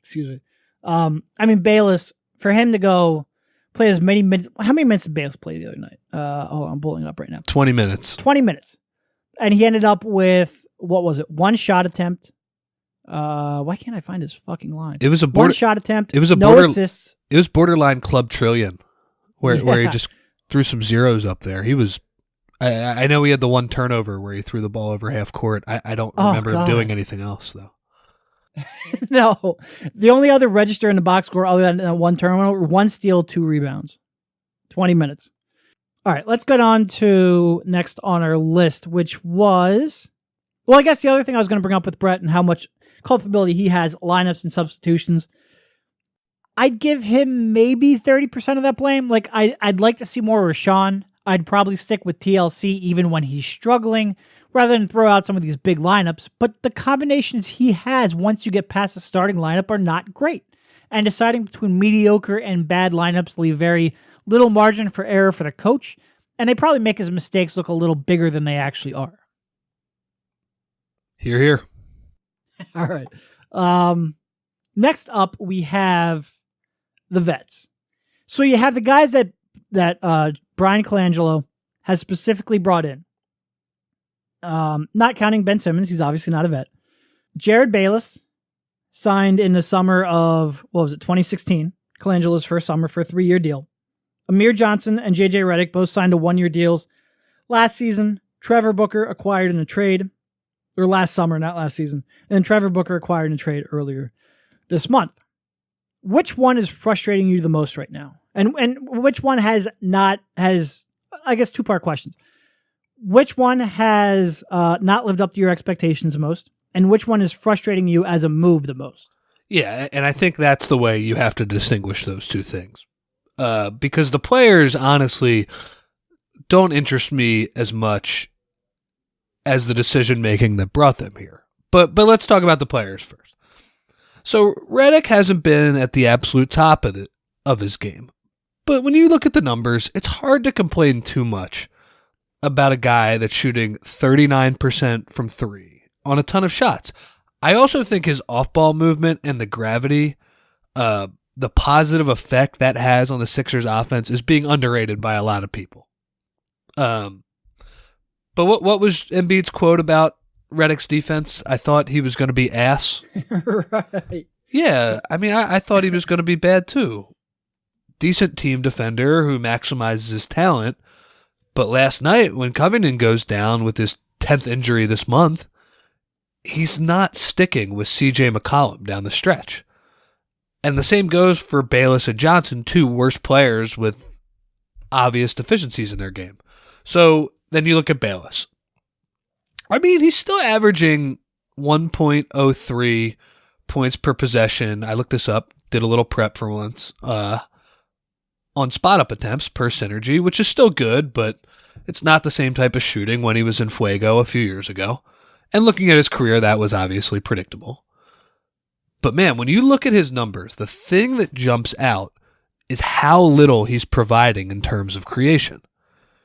Excuse me. I mean, Bayless, for him to go play as many minutes. How many minutes did Bayless play the other night? I'm pulling it up right now. 20 minutes. 20 minutes. And he ended up with, what was it? One shot attempt. Why can't I find his fucking line? It was one shot attempt. It was no assists. It was borderline club trillion, where he just threw some zeros up there. He was. I know he had the one turnover where he threw the ball over half court. I don't remember him doing anything else though. No, the only other register in the box score other than that one turnover, 1 steal, 2 rebounds, 20 minutes. All right, let's get on to next on our list, which was, well, I guess the other thing I was going to bring up with Brett and how much culpability he has, lineups and substitutions. I'd give him maybe 30% of that blame. Like, I'd like to see more Rashawn. I'd probably stick with TLC even when he's struggling, rather than throw out some of these big lineups. But the combinations he has once you get past the starting lineup are not great. And deciding between mediocre and bad lineups leave very little margin for error for the coach. And they probably make his mistakes look a little bigger than they actually are. Hear, hear. All right. Next up, we have the vets. So you have the guys that Brian Colangelo has specifically brought in. Not counting Ben Simmons, he's obviously not a vet. Jared Bayless signed in the summer of, 2016, Colangelo's first summer for a 3-year deal. Amir Johnson and JJ Redick both signed to 1-year deals last season. Trevor Booker acquired in a trade, or last summer, not last season. And then Trevor Booker acquired in a trade earlier this month. Which one is frustrating you the most right now? And which one has, I guess, 2-part questions. Which one has not lived up to your expectations the most? And which one is frustrating you as a move the most? Yeah, and I think that's the way you have to distinguish those two things. Because the players, honestly, don't interest me as much as the decision-making that brought them here. But let's talk about the players first. So Redick hasn't been at the absolute top of his game. But when you look at the numbers, it's hard to complain too much about a guy that's shooting 39% from 3 on a ton of shots. I also think his off-ball movement and the gravity, the positive effect that has on the Sixers offense is being underrated by a lot of people. But what was Embiid's quote about Redick's defense? I thought he was going to be ass. Right. Yeah, I mean, I thought he was going to be bad too. Decent team defender who maximizes his talent. But last night, when Covington goes down with his 10th injury this month, he's not sticking with CJ McCollum down the stretch. And the same goes for Bayless and Johnson, two worst players with obvious deficiencies in their game. So then you look at Bayless. I mean, he's still averaging 1.03 points per possession. I looked this up, did a little prep for once, on spot-up attempts per synergy, which is still good, but it's not the same type of shooting when he was in Fuego a few years ago. And looking at his career, that was obviously predictable. But man, when you look at his numbers, the thing that jumps out is how little he's providing in terms of creation.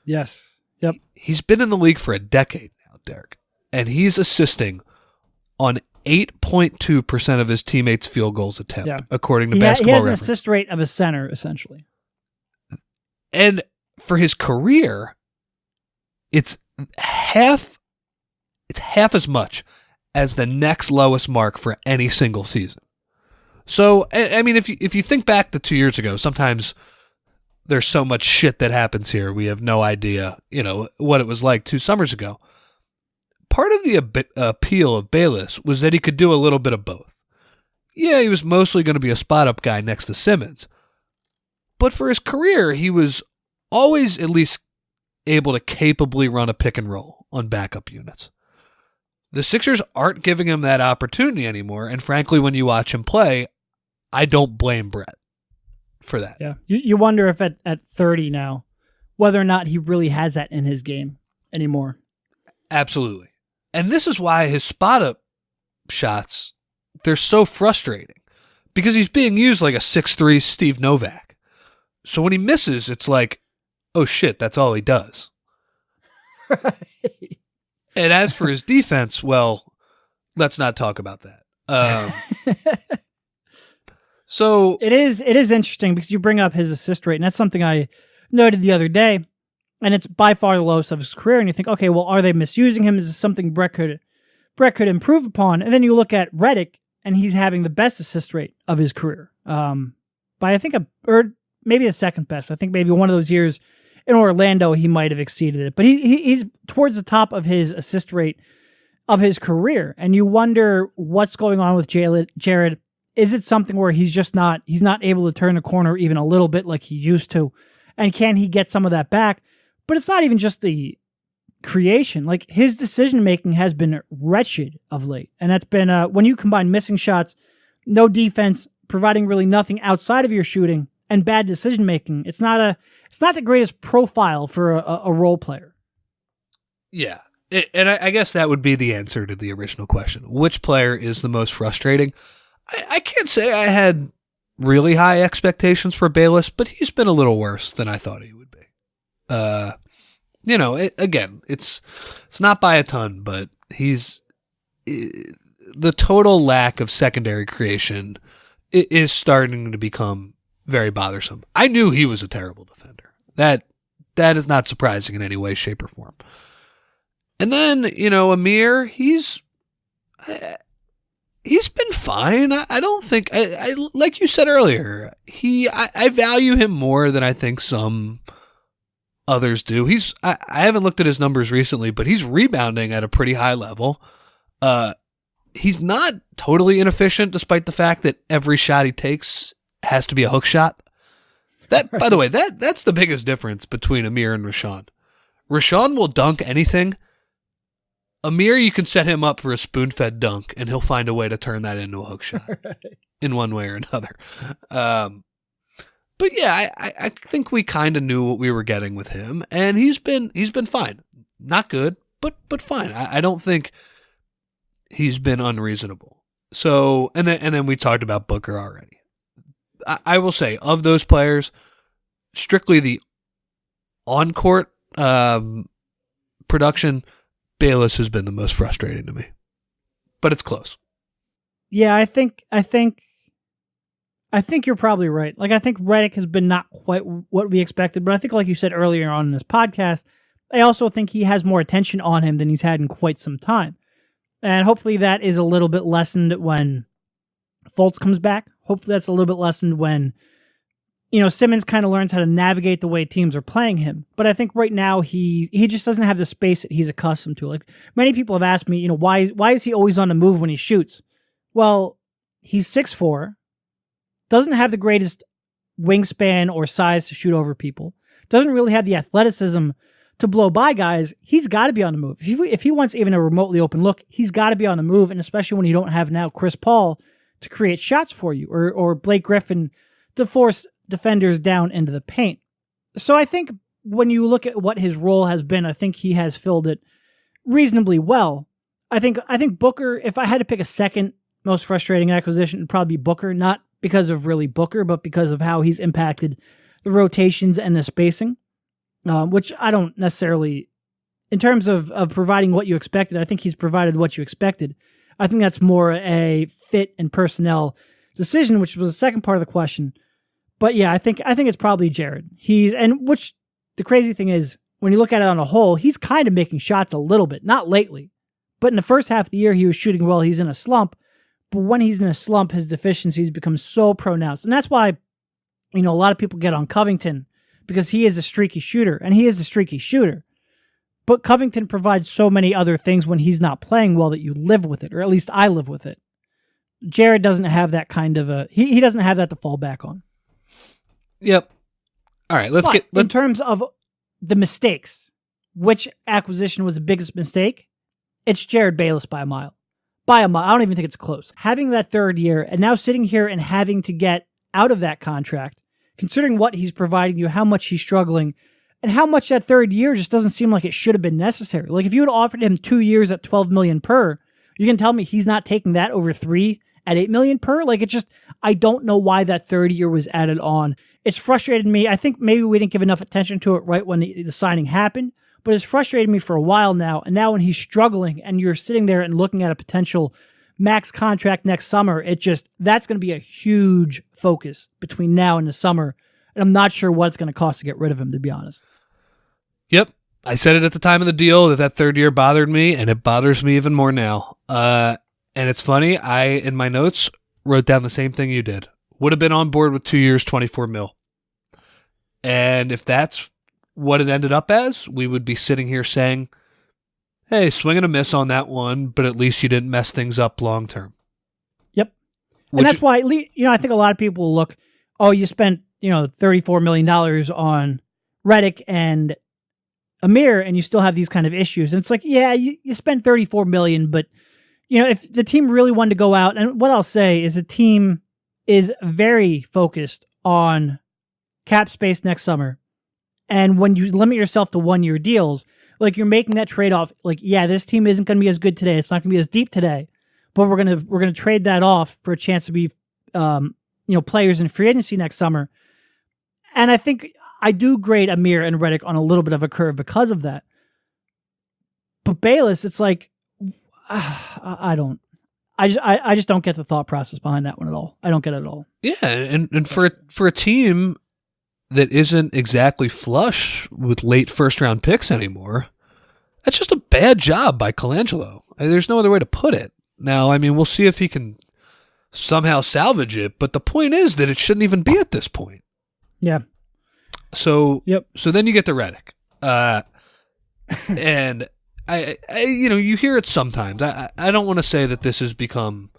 Yes. Yep. He's been in the league for a decade now, Derek, and he's assisting on 8.2% of his teammates' field goals attempt, according to Basketball Reference. He has Reference. an assist rate of a center, essentially. And for his career, it's half as much as the next lowest mark for any single season. So, I mean, if you think back to 2 years ago, sometimes there's so much shit that happens here, we have no idea, what it was like 2 summers ago. Part of the appeal of Bayless was that he could do a little bit of both. Yeah, he was mostly going to be a spot-up guy next to Simmons. But for his career, he was always at least able to capably run a pick and roll on backup units. The Sixers aren't giving him that opportunity anymore, and frankly, when you watch him play, I don't blame Brett for that. Yeah, you wonder if at 30 now, whether or not he really has that in his game anymore. Absolutely. And this is why his spot-up shots, they're so frustrating, because he's being used like a 6'3" Steve Novak. So when he misses, it's like, oh shit, that's all he does. Right. And as for his defense, well, let's not talk about that. So it is interesting because you bring up his assist rate, and that's something I noted the other day, and it's by far the lowest of his career. And you think, okay, well, are they misusing him? Is this something Brett could improve upon? And then you look at Redick, and he's having the best assist rate of his career, by I think or maybe the second best. I think maybe one of those years in Orlando he might have exceeded it, but he's towards the top of his assist rate of his career. And you wonder what's going on with Jared. Is it something where he's not able to turn the corner even a little bit like he used to? And can he get some of that back? But it's not even just the creation. Like, his decision-making has been wretched of late. And that's been, when you combine missing shots, no defense, providing really nothing outside of your shooting, and bad decision-making, it's not the greatest profile for a role player. Yeah. And I guess that would be the answer to the original question. Which player is the most frustrating? I can't say I had really high expectations for Bayless, but he's been a little worse than I thought he would be. Again, it's not by a ton, but the total lack of secondary creation is starting to become very bothersome. I knew he was a terrible defender. That is not surprising in any way, shape, or form. And then, Amir, he's been fine. I don't think, I like you said earlier, I value him more than I think some others do. I haven't looked at his numbers recently, but he's rebounding at a pretty high level. He's not totally inefficient, despite the fact that every shot he takes has to be a hook shot. That, by the way, that's the biggest difference between Amir and Rashawn. Rashawn will dunk anything. Amir, you can set him up for a spoon-fed dunk, and he'll find a way to turn that into a hook shot in one way or another. But yeah, I think we kind of knew what we were getting with him, and he's been fine. Not good, but fine. I don't think he's been unreasonable. So, and then we talked about Booker already. I will say, of those players, strictly the on-court production, Bayless has been the most frustrating to me. But it's close. Yeah, I think you're probably right. Like, I think Redick has been not quite what we expected, but I think, like you said earlier on in this podcast, I also think he has more attention on him than he's had in quite some time. And hopefully that is a little bit lessened when Fultz comes back. Hopefully that's a little bit lessened when, Simmons kind of learns how to navigate the way teams are playing him. But I think right now he just doesn't have the space that he's accustomed to. Like, many people have asked me, why is he always on the move when he shoots? Well, he's 6'4", doesn't have the greatest wingspan or size to shoot over people, doesn't really have the athleticism to blow by guys. He's got to be on the move. If he wants even a remotely open look, he's got to be on the move, and especially when you don't have now Chris Paul to create shots for you, or Blake Griffin to force defenders down into the paint. So I think when you look at what his role has been, I think he has filled it reasonably well. I think Booker, if I had to pick a second most frustrating acquisition, it'd probably be Booker, not because of really Booker, but because of how he's impacted the rotations and the spacing, which I don't necessarily, in terms of providing what you expected, I think he's provided what you expected. I think that's more a fit and personnel decision, which was the second part of the question. But yeah, I think it's probably Jared. Which the crazy thing is, when you look at it on a whole, he's kind of making shots a little bit, not lately, but in the first half of the year, he was shooting well. He's in a slump, but when he's in a slump, his deficiencies become so pronounced. And that's why, a lot of people get on Covington, because he is a streaky shooter, and he is a streaky shooter. But Covington provides so many other things when he's not playing well that you live with it, or at least I live with it. Jared doesn't have that kind of he doesn't have that to fall back on. Yep. All right, in terms of the mistakes, which acquisition was the biggest mistake? It's Jared Bayless by a mile. By a mile. I don't even think it's close. Having that third year and now sitting here and having to get out of that contract, considering what he's providing you, how much he's struggling, and how much that third year just doesn't seem like it should have been necessary. Like if you had offered him 2 years at $12 million per, you can tell me he's not taking that over 3 at $8 million per? Like I don't know why that third year was added on. It's frustrated me. I think maybe we didn't give enough attention to it right when the signing happened, but it's frustrated me for a while now. And now when he's struggling and you're sitting there and looking at a potential max contract next summer, that's going to be a huge focus between now and the summer. And I'm not sure what it's going to cost to get rid of him, to be honest. Yep. I said it at the time of the deal that third year bothered me, and it bothers me even more now. And it's funny, I, in my notes, wrote down the same thing you did. Would have been on board with 2 years, $24 million. And if that's what it ended up as, we would be sitting here saying, hey, swing and a miss on that one, but at least you didn't mess things up long term. Yep. And that's why, I think a lot of people will look, oh, you spent, $34 million on Redick and Amir, and you still have these kind of issues. And it's like, yeah, you spent $34 million, but, if the team really wanted to go out, and what I'll say is the team is very focused on cap space next summer. And when you limit yourself to 1 year deals, like you're making that trade-off, like, yeah, this team isn't going to be as good today. It's not going to be as deep today, but we're going to trade that off for a chance to be, players in free agency next summer. And I think I do grade Amir and Redick on a little bit of a curve because of that. But Bayless, it's like, I just don't get the thought process behind that one at all. I don't get it at all. Yeah, and for a team that isn't exactly flush with late first-round picks anymore, that's just a bad job by Colangelo. There's no other way to put it. Now, we'll see if he can somehow salvage it, but the point is that it shouldn't even be at this point. Yeah. So, yep. So then you get the Redick. And I you hear it sometimes. I don't want to say that this has become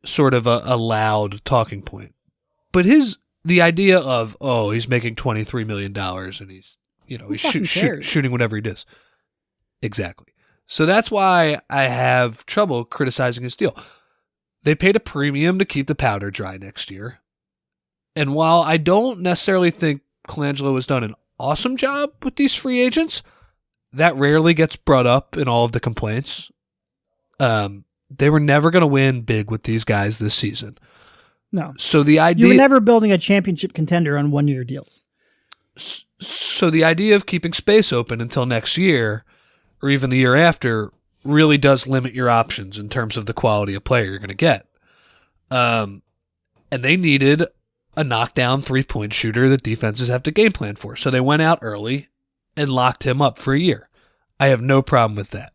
sort of a loud talking point, but the idea of, oh, he's making $23 million and he's shooting whatever he does. Exactly. So that's why I have trouble criticizing his deal. They paid a premium to keep the powder dry next year. And while I don't necessarily think Colangelo has done an awesome job with these free agents, that rarely gets brought up in all of the complaints. They were never going to win big with these guys this season. No. So the idea... You were never building a championship contender on 1 year deals. So the idea of keeping space open until next year, or even the year after, really does limit your options in terms of the quality of player you're going to get. And they needed a knockdown three-point shooter that defenses have to game plan for. So they went out early and locked him up for a year. I have no problem with that.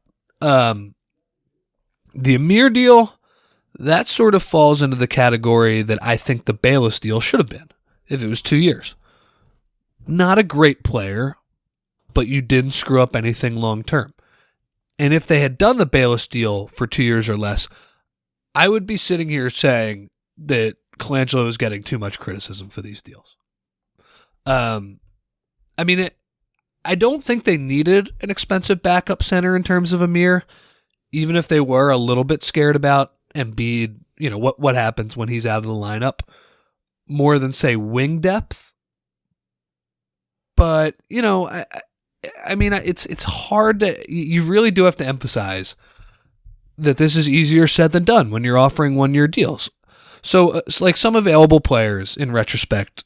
The Amir deal, that sort of falls into the category that I think the Bayless deal should have been if it was 2 years. Not a great player, but you didn't screw up anything long term. And if they had done the Bayless deal for 2 years or less, I would be sitting here saying that Colangelo is getting too much criticism for these deals. I don't think they needed an expensive backup center in terms of Amir, even if they were a little bit scared about Embiid, what happens when he's out of the lineup, more than, say, wing depth. But, it's hard to, you really do have to emphasize that this is easier said than done when you're offering 1 year deals. So, like some available players in retrospect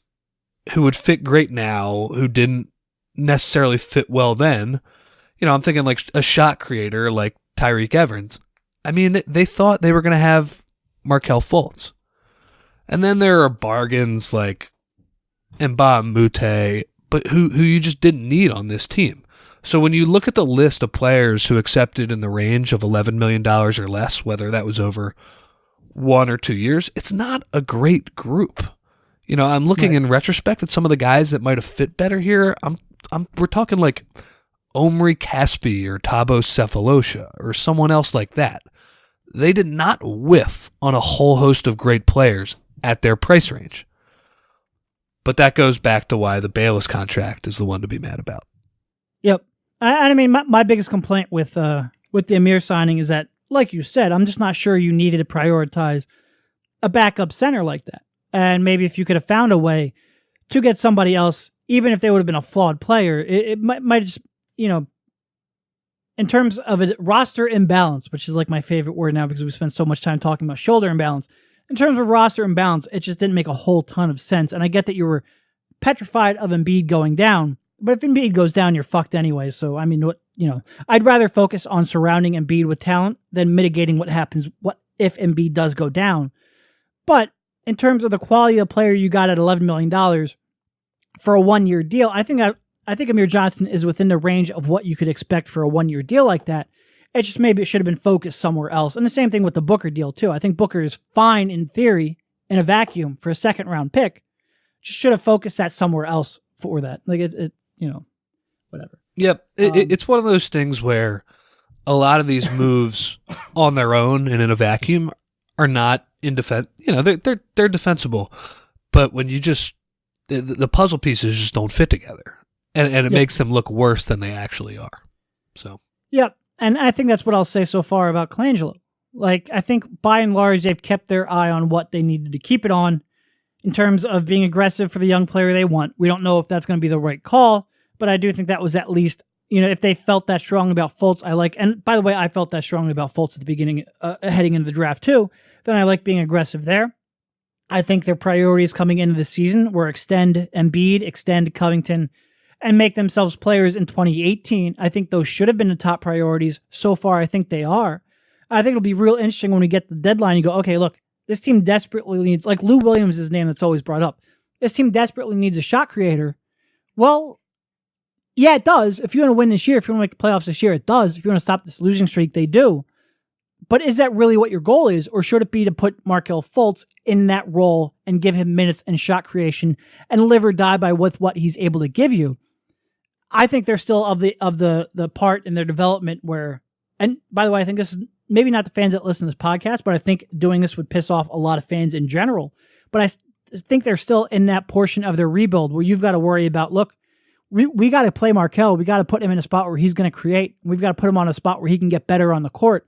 who would fit great now, who didn't necessarily fit well then, I'm thinking like a shot creator like Tyreke Evans. I mean, they thought they were going to have Markelle Fultz. And then there are bargains like Mbah Moute, but who you just didn't need on this team. So when you look at the list of players who accepted in the range of $11 million or less, whether that was over 1 or 2 years, it's not a great group. I'm looking in retrospect at some of the guys that might have fit better here. We're talking like Omri Caspi or Thabo Cephalosha or someone else like that. They did not whiff on a whole host of great players at their price range. But that goes back to why the Bayless contract is the one to be mad about. Yep. I mean, my biggest complaint with the Amir signing is that, like you said, I'm just not sure you needed to prioritize a backup center like that. And maybe if you could have found a way to get somebody else, even if they would have been a flawed player, it might just, in terms of a roster imbalance, which is like my favorite word now because we spend so much time talking about shoulder imbalance. In terms of roster imbalance, it just didn't make a whole ton of sense. And I get that you were petrified of Embiid going down, but if Embiid goes down, you're fucked anyway. So, I mean, I'd rather focus on surrounding Embiid with talent than mitigating what happens if Embiid does go down. But in terms of the quality of player you got at $11 million for a 1-year deal, I think Amir Johnson is within the range of what you could expect for a 1-year deal like that. It's just maybe it should have been focused somewhere else. And the same thing with the Booker deal, too. I think Booker is fine in theory in a vacuum for a second-round pick. Just should have focused that somewhere else for that. Like, whatever. Yep. It's one of those things where a lot of these moves on their own and in a vacuum are not in defense. They're defensible. But when you just, the puzzle pieces just don't fit together. And it makes them look worse than they actually are. So. Yep. And I think that's what I'll say so far about Colangelo. Like, I think by and large, they've kept their eye on what they needed to keep it on in terms of being aggressive for the young player they want. We don't know if that's going to be the right call, but I do think that was at least, if they felt that strong about Fultz, and by the way, I felt that strongly about Fultz at the beginning, heading into the draft too, then I like being aggressive there. I think their priorities coming into the season were extend Embiid, extend Covington, and make themselves players in 2018. I think those should have been the top priorities. So far, I think they are. I think it'll be real interesting when we get the deadline. You go, okay, look, this team desperately needs, like Lou Williams is the name that's always brought up. This team desperately needs a shot creator. Well, yeah, it does. If you want to win this year, if you want to make the playoffs this year, it does. If you want to stop this losing streak, they do. But is that really what your goal is? Or should it be to put Markelle Fultz in that role and give him minutes and shot creation and live or die by with what he's able to give you? I think they're still of the part in their development where, and by the way, I think this is maybe not the fans that listen to this podcast, but I think doing this would piss off a lot of fans in general. But I think they're still in that portion of their rebuild where you've got to worry about, look, we got to play Markelle. We got to put him in a spot where he's going to create. We've got to put him on a spot where he can get better on the court.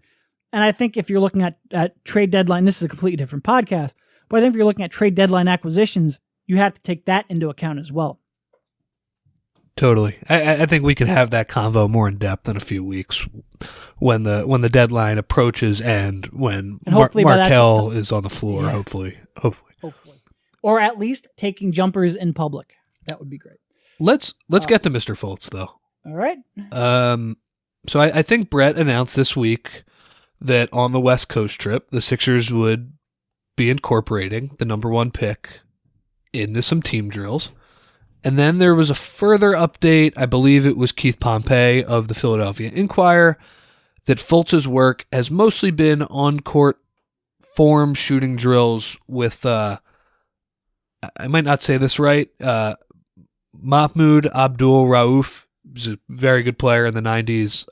And I think if you're looking at trade deadline, this is a completely different podcast, but I think if you're looking at trade deadline acquisitions, you have to take that into account as well. Totally. I think we could have that convo more in depth in a few weeks when the deadline approaches and when Markelle is on the floor, yeah. Hopefully. Or at least taking jumpers in public. That would be great. Let's get to Mr. Fultz, though. All right. So I think Brett announced this week that on the West Coast trip, the Sixers would be incorporating the number 1 pick into some team drills. And then there was a further update, I believe it was Keith Pompey of the Philadelphia Inquirer, that Fultz's work has mostly been on-court form shooting drills with, I might not say this right, Mahmoud Abdul Rauf, who's a very good player in the 90s,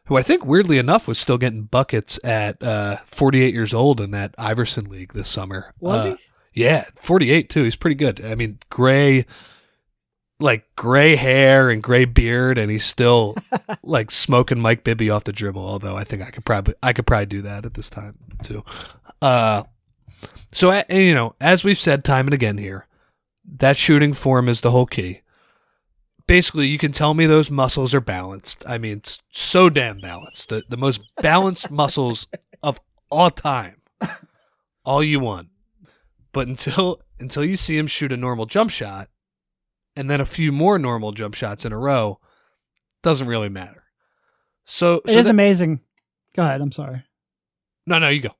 who I think, weirdly enough, was still getting buckets at 48 years old in that Iverson League this summer. Was he? Yeah, 48 too. He's pretty good. I mean, gray hair and gray beard, and he's still like smoking Mike Bibby off the dribble. Although I think I could probably do that at this time too. So as we've said time and again here, that shooting form is the whole key. Basically, you can tell me those muscles are balanced. I mean, it's so damn balanced. The most balanced muscles of all time. All you want. But until you see him shoot a normal jump shot, and then a few more normal jump shots in a row, doesn't really matter. So it is amazing. Go ahead. I'm sorry. No, you go.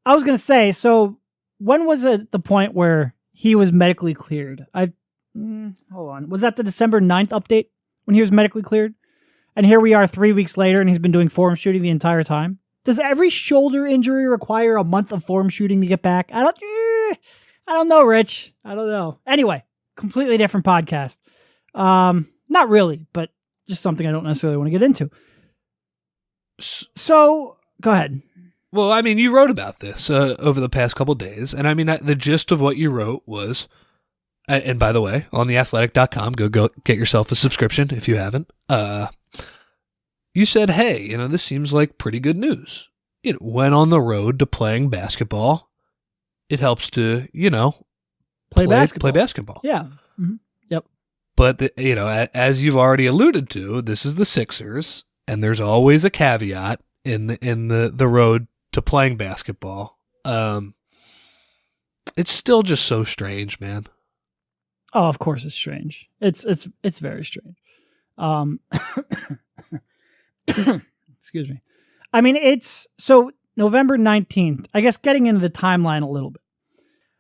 I was going to say, so when was it the point where he was medically cleared? Hold on. Was that the December 9th update when he was medically cleared? And here we are 3 weeks later and he's been doing form shooting the entire time. Does every shoulder injury require a month of form shooting to get back? I don't know, Rich. I don't know. Anyway, completely different podcast. Not really, but just something I don't necessarily want to get into. So, go ahead. Well, I mean, you wrote about this over the past couple days, and I mean, the gist of what you wrote was, and by the way, on theathletic.com, go get yourself a subscription if you haven't. You said, hey, this seems like pretty good news. When on the road to playing basketball, it helps to, play basketball. Yeah. Mm-hmm. Yep. But, as you've already alluded to, this is the Sixers, and there's always a caveat in the road to playing basketball. It's still just so strange, man. Oh, of course it's strange. It's very strange. Excuse me. I mean, it's so November 19th, I guess getting into the timeline a little bit.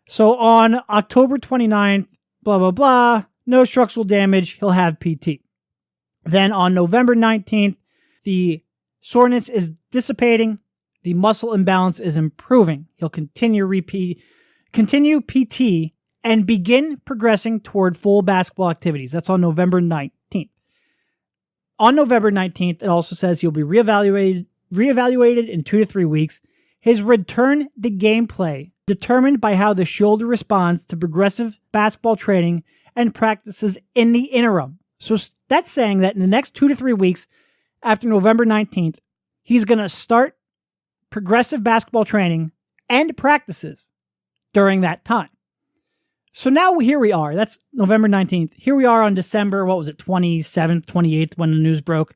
So on October 29th, blah, blah, blah, no structural damage. He'll have PT. Then on November 19th, the soreness is dissipating. The muscle imbalance is improving. He'll continue PT and begin progressing toward full basketball activities. That's on November 19th. On November 19th, it also says he'll be reevaluated in 2 to 3 weeks. His return to gameplay determined by how the shoulder responds to progressive basketball training and practices in the interim. So that's saying that in the next 2 to 3 weeks after November 19th, he's going to start progressive basketball training and practices during that time. So now here we are. That's November 19th. Here we are on December, 27th, 28th, when the news broke.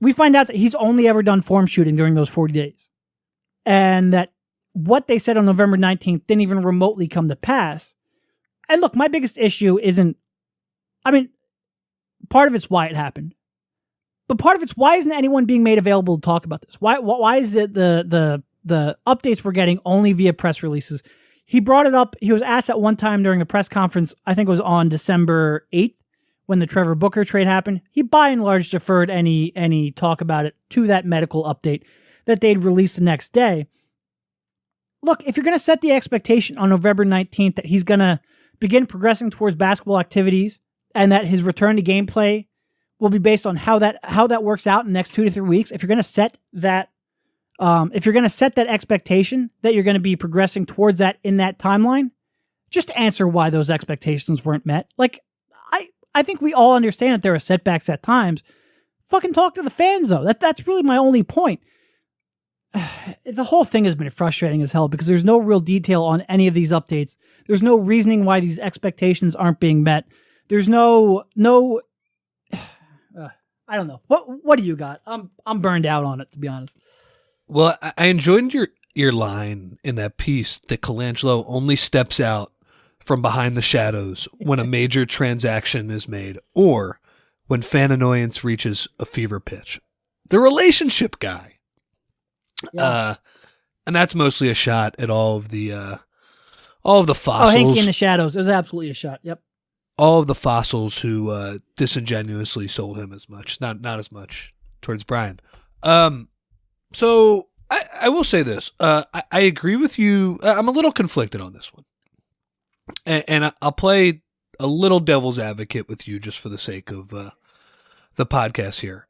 We find out that he's only ever done form shooting during those 40 days. And that what they said on November 19th didn't even remotely come to pass. And look, my biggest issue isn't, part of it's why it happened. But part of it's why isn't anyone being made available to talk about this? Why is it the updates we're getting only via press releases? He brought it up. He was asked at one time during a press conference, I think it was on December 8th, when the Trevor Booker trade happened. He by and large deferred any talk about it to that medical update that they'd release the next day. Look, if you're going to set the expectation on November 19th that he's going to begin progressing towards basketball activities and that his return to gameplay will be based on how that works out in the next 2 to 3 weeks, if you're going to set that expectation that you're going to be progressing towards that in that timeline, just answer why those expectations weren't met. Like, I think we all understand that there are setbacks at times. Fucking talk to the fans, though. That's really my only point. The whole thing has been frustrating as hell because there's no real detail on any of these updates. There's no reasoning why these expectations aren't being met. There's no. I don't know. What do you got? I'm burned out on it, to be honest. Well, I enjoyed your line in that piece that Colangelo only steps out from behind the shadows when a major transaction is made or when fan annoyance reaches a fever pitch. The relationship guy. Yeah. And that's mostly a shot at all of the fossils. Oh, Hanky in the shadows. It was absolutely a shot. Yep. All of the fossils who disingenuously sold him as much. Not as much towards Brian. So I will say this. I agree with you. I'm a little conflicted on this one. And I'll play a little devil's advocate with you just for the sake of the podcast here.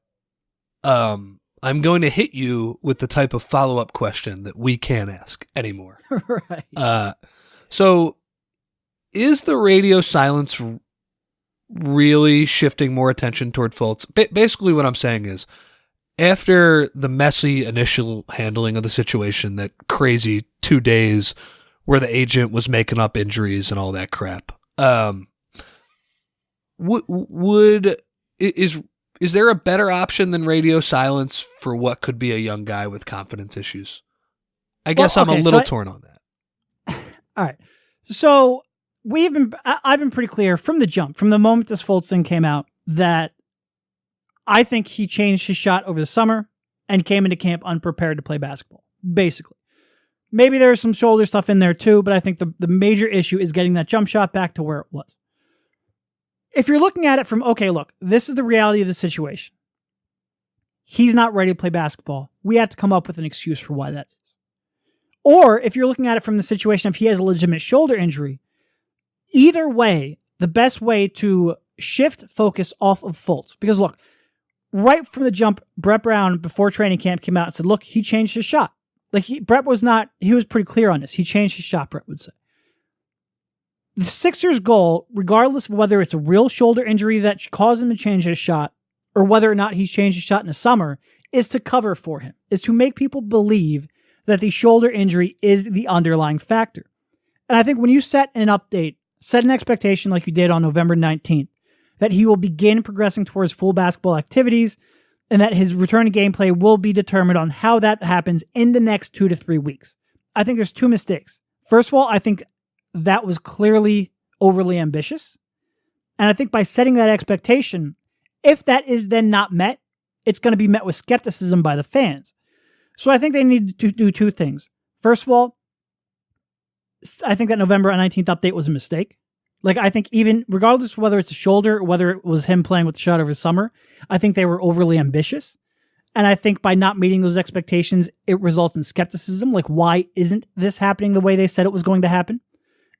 I'm going to hit you with the type of follow-up question that we can't ask anymore. Right. So is the radio silence really shifting more attention toward Fultz? Basically what I'm saying is, after the messy initial handling of the situation, that crazy 2 days where the agent was making up injuries and all that crap, is there a better option than radio silence for what could be a young guy with confidence issues? I guess I'm a little torn on that. All right. So I've been pretty clear from the jump, from the moment this Fultz thing came out, that I think he changed his shot over the summer and came into camp unprepared to play basketball, basically. Maybe there's some shoulder stuff in there too, but I think the major issue is getting that jump shot back to where it was. If you're looking at it from, okay, look, this is the reality of the situation. He's not ready to play basketball. We have to come up with an excuse for why that is. Or if you're looking at it from the situation of he has a legitimate shoulder injury, either way, the best way to shift focus off of Fultz, because look, right from the jump, Brett Brown, before training camp, came out and said, look, he changed his shot. Like, Brett was pretty clear on this. He changed his shot, Brett would say. The Sixers' goal, regardless of whether it's a real shoulder injury that caused him to change his shot, or whether or not he changed his shot in the summer, is to cover for him, is to make people believe that the shoulder injury is the underlying factor. And I think when you set an update, set an expectation like you did on November 19th, that he will begin progressing towards full basketball activities, and that his return to gameplay will be determined on how that happens in the next 2 to 3 weeks. I think there's two mistakes. First of all, I think that was clearly overly ambitious. And I think by setting that expectation, if that is then not met, it's going to be met with skepticism by the fans. So I think they need to do two things. First of all, I think that November 19th update was a mistake. Like, I think even regardless of whether it's a shoulder or whether it was him playing with the shot over the summer, I think they were overly ambitious. And I think by not meeting those expectations, it results in skepticism. Like, why isn't this happening the way they said it was going to happen?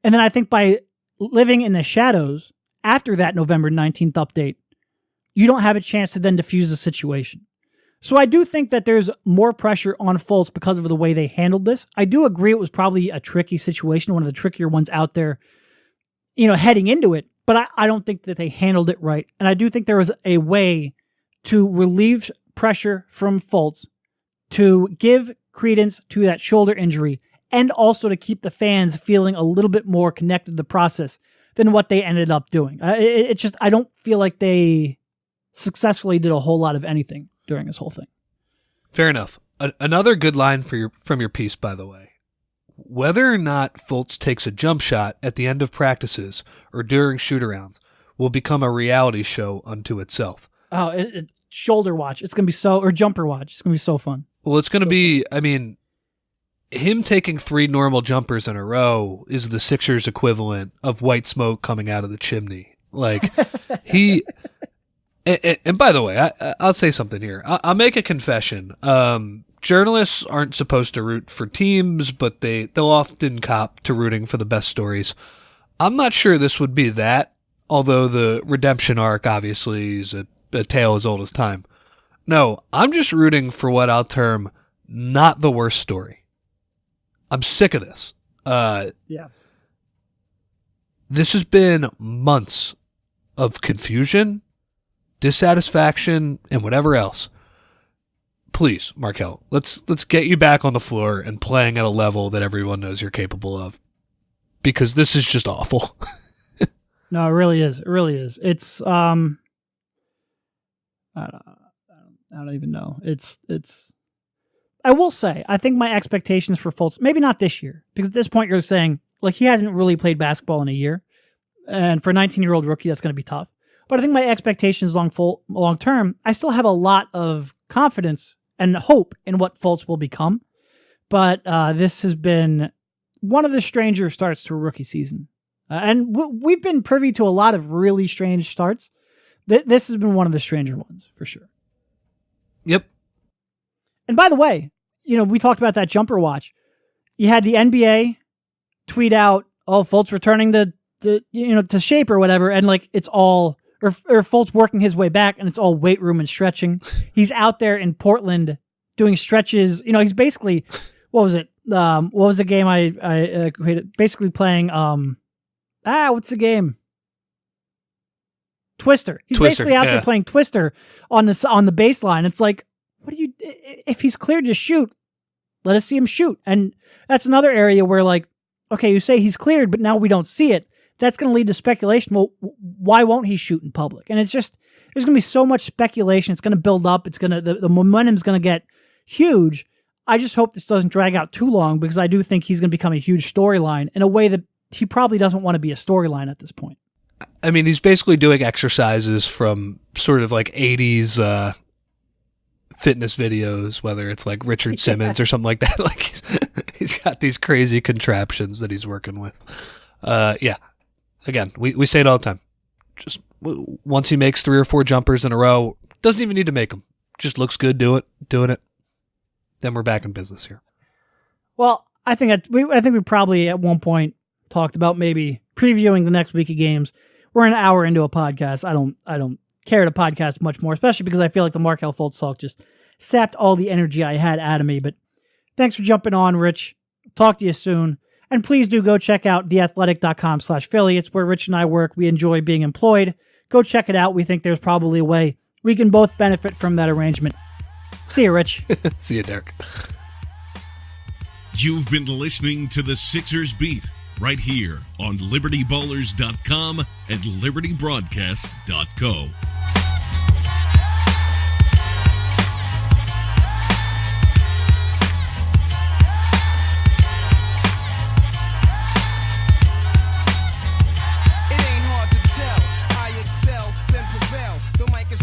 And then I think by living in the shadows after that November 19th update, you don't have a chance to then diffuse the situation. So I do think that there's more pressure on Fultz because of the way they handled this. I do agree it was probably a tricky situation, one of the trickier ones out there, heading into it, but I don't think that they handled it right. And I do think there was a way to relieve pressure from Fultz, to give credence to that shoulder injury, and also to keep the fans feeling a little bit more connected to the process than what they ended up doing. I don't feel like they successfully did a whole lot of anything during this whole thing. Fair enough. Another good line from your piece, by the way. Whether or not Fultz takes a jump shot at the end of practices or during shoot-arounds will become a reality show unto itself. Oh, shoulder watch. It's going to be or jumper watch. It's going to be so fun. Well, it's going to be, him taking 3 normal jumpers in a row is the Sixers equivalent of white smoke coming out of the chimney. Like, and by the way, I'll say something here. I'll make a confession. Journalists aren't supposed to root for teams, but they'll often cop to rooting for the best stories. I'm not sure this would be that, although the redemption arc obviously is a tale as old as time. No, I'm just rooting for what I'll term not the worst story. I'm sick of this. Yeah. This has been months of confusion, dissatisfaction, and whatever else. Please, Markelle, let's get you back on the floor and playing at a level that everyone knows you're capable of, because this is just awful. No, it really is. It really is. It's I don't even know. It's. I will say, I think my expectations for Fultz, maybe not this year, because at this point you're saying like he hasn't really played basketball in a year, and for a 19-year-old rookie, that's going to be tough. But I think my expectations long term, I still have a lot of confidence and hope in what Fultz will become. But this has been one of the stranger starts to a rookie season. And we've been privy to a lot of really strange starts. This has been one of the stranger ones, for sure. Yep. And by the way, we talked about that jumper watch. You had the NBA tweet out, "Oh, Fultz returning to shape or whatever," and like it's all or Fultz working his way back, and it's all weight room and stretching. He's out there in Portland doing stretches. He's basically, what was it? What was the game I created? Basically playing. What's the game? Twister. He's basically out there playing Twister on the baseline. It's like, if he's cleared to shoot, let us see him shoot. And that's another area where, like, okay, you say he's cleared, but now we don't see it. That's going to lead to speculation. Well, why won't he shoot in public? And it's just, there's going to be so much speculation. It's going to build up. It's going to, the momentum's going to get huge. I just hope this doesn't drag out too long because I do think he's going to become a huge storyline in a way that he probably doesn't want to be a storyline at this point. I mean, he's basically doing exercises from sort of like 80s fitness videos, whether it's like Richard Simmons or something like that. Like he's got these crazy contraptions that he's working with. Yeah. Again, we say it all the time. Just once he makes 3 or 4 jumpers in a row, doesn't even need to make them. Just looks good doing it. Then we're back in business here. Well, I think we probably at one point talked about maybe previewing the next week of games. We're an hour into a podcast. I don't care to podcast much more, especially because I feel like the Markelle Fultz talk just sapped all the energy I had out of me. But thanks for jumping on, Rich. Talk to you soon. And please do go check out theathletic.com/Philly. It's where Rich and I work. We enjoy being employed. Go check it out. We think there's probably a way we can both benefit from that arrangement. See you, Rich. See you, Derek. You've been listening to the Sixers Beat right here on LibertyBallers.com and LibertyBroadcast.co.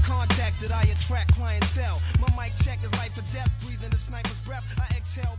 Contacted, I attract clientele. My mic check is life or death, breathing a sniper's breath. I exhale.